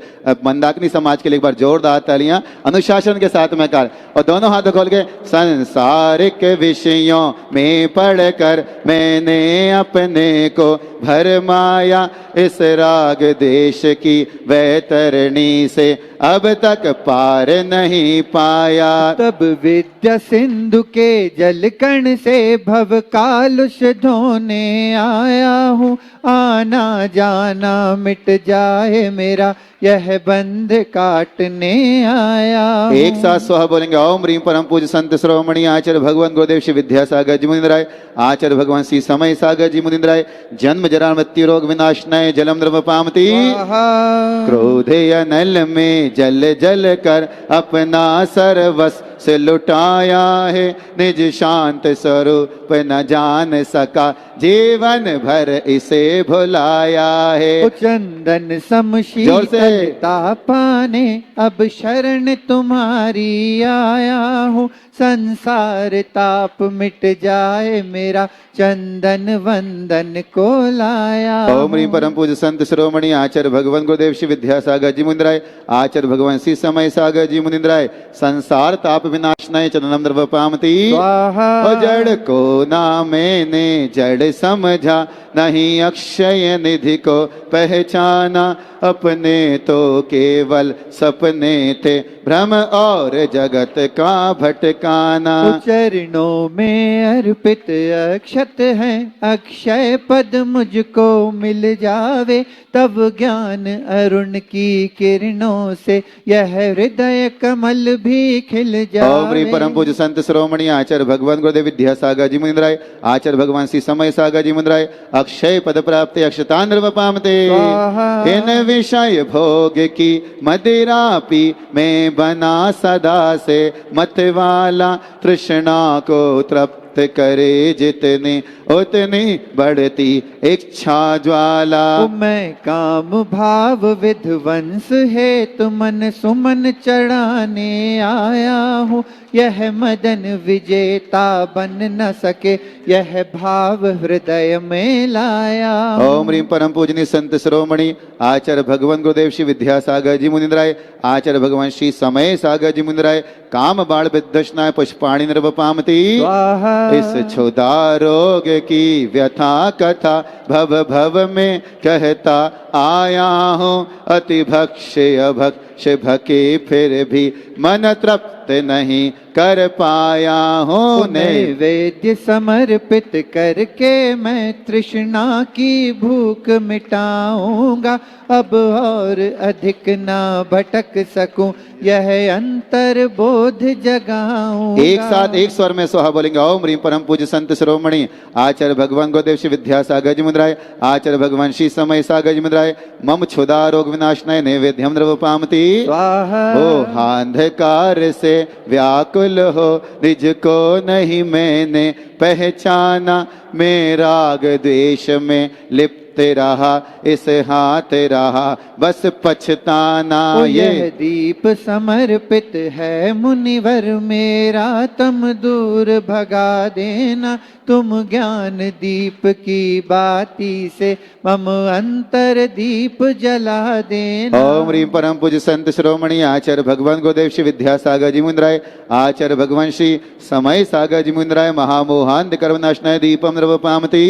मंदाकिनी समाज के लिए एक बार जोरदार तालियां अनुशासन के साथ में कर, और दोनों हाथों खोल के। संसारिक विषयों में पढ़कर मैंने अपने को भरमाया, इस राग देश की वैतरणी से अब तक पार नहीं पाया। तब विद्या सिंधु के जल कण से भव कालुष धोने आया हूँ, आना जाना मिट जाए मेरा यह बंध काटने आया हूँ। एक साथ स्वाहा बोलेंगे। ओम ह्रीं परम पूज्य संत शिरोमणि आचार्य भगवान गुरुदेव श्री विद्यासागर जी मुनीन्द्राय, आचार्य भगवान श्री समय सागर जी मुनीन्द्राय, जन्म जरा मृत्यु रोग विनाशनाय जलम द्रव पामती। क्रोधे अनल में जल जल कर अपना सर्वस्व से लुटाया है, निज शांत स्वरूप न जान सका, जीवन भर इसे भुलाया है। चंदन समशीतलता पाने अब शरण तुम्हारी आया हूँ, संसार ताप मिट जाए मेरा, चंदन वंदन को लाया। ओम ह्रीं परम पूज्य संत शिरोमणि आचार्य भगवान गुरुदेव श्री विद्यासागर जी मुनिंद्राय, आचार्य भगवान श्री समय सागर जी मुनिंद्राय, संसार ताप विनाशनाय चरणम द्रवपामति स्वाहा। जड़ को ना मैंने जड़ समझा, नहीं अक्षय निधि को पहचाना, अपने तो केवल सपने थे, भ्रम और जगत का भटकाना। चरणों में अर्पित अक्षत है, अक्षय पद मुझको मिल जावे, तब ज्ञान अरुण की किरणों से यह हृदय कमल भी खिल जावे। ओम ह्रीं परम पूज्य संत शिरोमणि आचार्य भगवान गुरुदेव विद्यासागर जी मुनिंद्राय, आचार्य भगवान श्री समय सागर जी मुनिंद्राय, अक्षय पद प्राप्ति अक्षतान द्रवपामते। इन विषय भोग की मदिरा पी, मैं बना सदा से मतवाला, तृष्णा को तृप्त करे जितनी उतनी बढ़ती इच्छा ज्वाला। मैं काम भाव विध्वंस है तो मन सुमन चढ़ाने आया हूँ, यह मदन विजेता बन न सके, यह भाव हृदय में लाया। ओम ह्रीं परम पूजनीय संत शिरोमणि आचार्य भगवान गुरुदेव श्री विद्यासागर जी मुनिंद्राय, आचार्य भगवान श्री समय सागर जी मुनिंद्राय, काम बाण विद्वशनाय पुष्पाणि निर्वपामति। इस क्षुधा रोग की व्यथा कथा भव भव में कहता आया हूँ, अति भक्ष्य अभक्ष्य भके फिर भी मन तृप्त नहीं कर पाया हूँ। नैवेद्य समर्पित करके मैं तृष्णा की भूख मिटाऊंगा, अब और अधिक ना भटक सकूं, यह अंतर बोध जगाऊंगा। एक साथ एक स्वर में सोहा बोलेंगे। ओम ह्रीं परम पूज्य संत शिरोमणि आचार्य भगवान गुरुदेव श्री विद्यासागर जी मुनिंद्राय, आचार्य भगवान श्री समय सागर जी मुनिंद्राय, मम क्षुधा रोग विनाशनाय नैवेद्यम द्रवपामति। ओ अंधकार से व्याकुल हो, निज को नहीं मैंने पहचाना, मैं राग द्वेष में लिप्त रहा, इस हाथ रहा बस पछताना। यह दीप समर्पित है मुनिवर मेरा, तम दूर भगा देना, तुम ज्ञान दीप की बाती से मम अंतर दीप जला देना। ओम ह्रीं परम पूज्य संत शिरोमणि आचार्य भगवान गुरुदेव श्री विद्यासागर जी मुनिंद्राय, आचार्य भगवान श्री समय सागर जी मुनिंद्राय, महामोहांध कर्मनाशनाय दीपम द्रवपामति।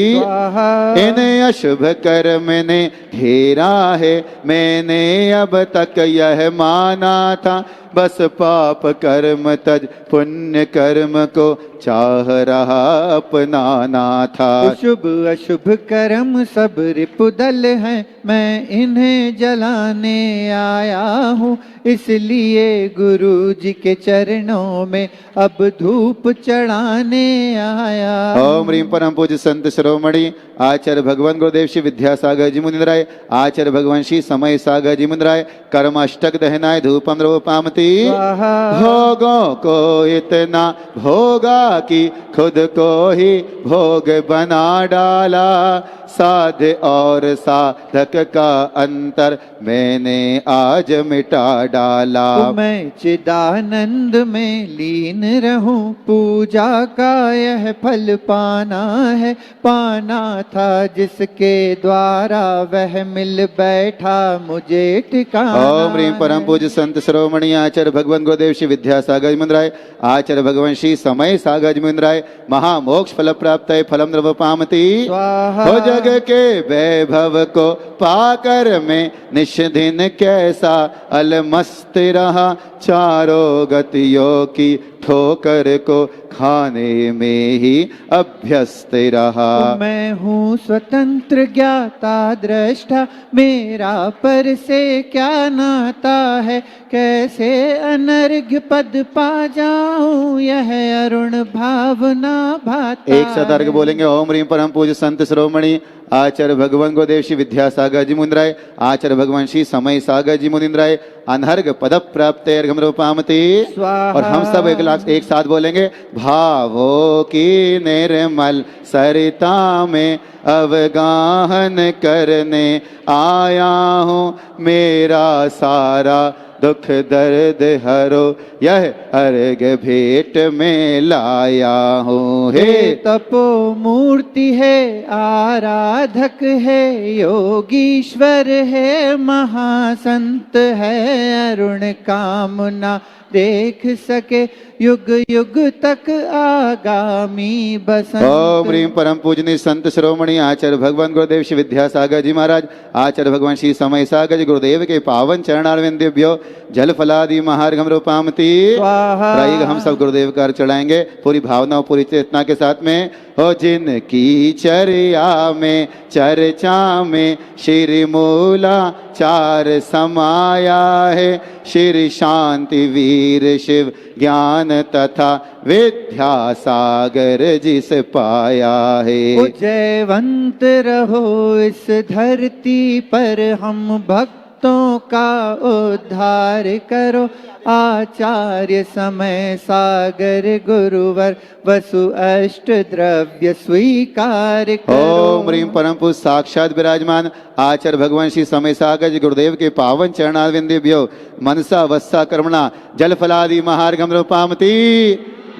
इन अशुभ कर्म ने घेरा है, मैंने अब तक यह माना था, बस पाप कर्म तज पुण्य कर्म को चाह रहा अपनाना था। शुभ अशुभ कर्म सब रिपुदल हैं, मैं इन्हें जलाने आया हूँ, इसलिए गुरु जी के चरणों में अब धूप चढ़ाने आया। ओम ह्रीं परम पूज्य संत शिरोमणि आचार्य भगवान गुरुदेव श्री विद्यासागर जी मुनिंद्राय, आचार्य भगवान श्री समय सागर जी मुनिंद्राय, कर्म अष्टक दहनाय धूपम द्रवपामति। भोगों को इतना भोगा कि खुद को ही भोग बना डाला, साध और साधक का अंतर मैंने आज मिटा डाला। मैं चिदानंद में लीन रहूं, पूजा का यह फल पाना है, पाना था जिसके द्वारा वह मिल बैठा मुझे ठिकाना। ओम ह्रीं परम पूज्य संत शिरोमणि आचार्य भगवान गुरुदेव श्री विद्यासागर जी मुनिंद्राय, आचार्य भगवान श्री समय सागर जी मुनिंद्राय, महामोक्ष फल प्राप्त है फलम द्रवपामति। हो जग के वैभव को पाकर मैं निष्दिन कैसा अलमस्त रहा, चारों गतियों की ठोकर को खाने में ही अभ्यस्त रहा। मैं हूँ स्वतंत्र ज्ञाता दृष्टा, मेरा पर से क्या नाता है, कैसे अनर्घ्य पद पा जाऊं, यह अरुण भावना भाता। एक साथ अर्घ बोलेंगे। ओम ह्रीं परम पूज्य संत शिरोमणि आचार्य भगवान गुरुदेव श्री विद्यासागर जी मुनिंद्राय, आचार्य भगवान श्री समय सागर जी मुनिंद्राय, अनर्घ पद प्राप्त अर्घम रूपामति। और हम सब एक साथ बोलेंगे। भावों की निर्मल सरिता में अवगाहन करने आया हूँ, मेरा सारा दुख दर्द हरो, यह अर्घ भेंट में लाया हूँ। हे तपो मूर्ति है, आराधक है, योगीश्वर है, महासंत है, अरुण कामना देख सके, युग युग तक आगामी बसंत। ओम ह्रीम परम पूजनीय संत शिरोमणि आचार्य भगवान गुरुदेव श्री विद्यासागर जी महाराज, आचार्य भगवान श्री समय सागर जी गुरुदेव के पावन चरणारविंदेभ्यो जल फलादि महार्घम रूपामति स्वाहा। प्रायिक हम सब गुरुदेव का अर्घ चढ़ाएंगे पूरी भावना और पूरी चेतना के साथ में। हो जिनकी चर्या में चर्चा में श्री मूला चार समाया है, श्री शांति वीर शिव ज्ञान तथा विद्या सागर जिस पाया है। जयवंत रहो इस धरती पर, हम भक्तों का उद्धार करो, आचार्य समय सागर गुरुवर वसु अष्ट द्रव्य स्वीकार करो। ओम ह्रीम परम पूज साक्षात विराजमान आचार्य भगवान श्री समय सागर जी गुरुदेव के पावन चरणारविंदेभ्यो मनसा वस्सा कर्मणा जल फलादि महार्घम रूपामति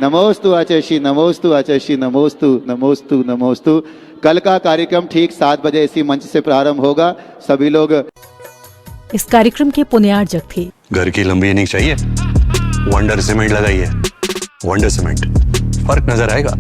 नमोस्तु आचार्य श्री, नमोस्तु आचार्य श्री, नमोस्तु नमोस्तु नमोस्तु। कल का कार्यक्रम ठीक 7 बजे इसी मंच से प्रारंभ होगा। सभी लोग इस कार्यक्रम के पुण्यार्जक थे घर की लंबी इनिंग चाहिए, वंडर सीमेंट लगाइए। वंडर सीमेंट, फर्क नजर आएगा।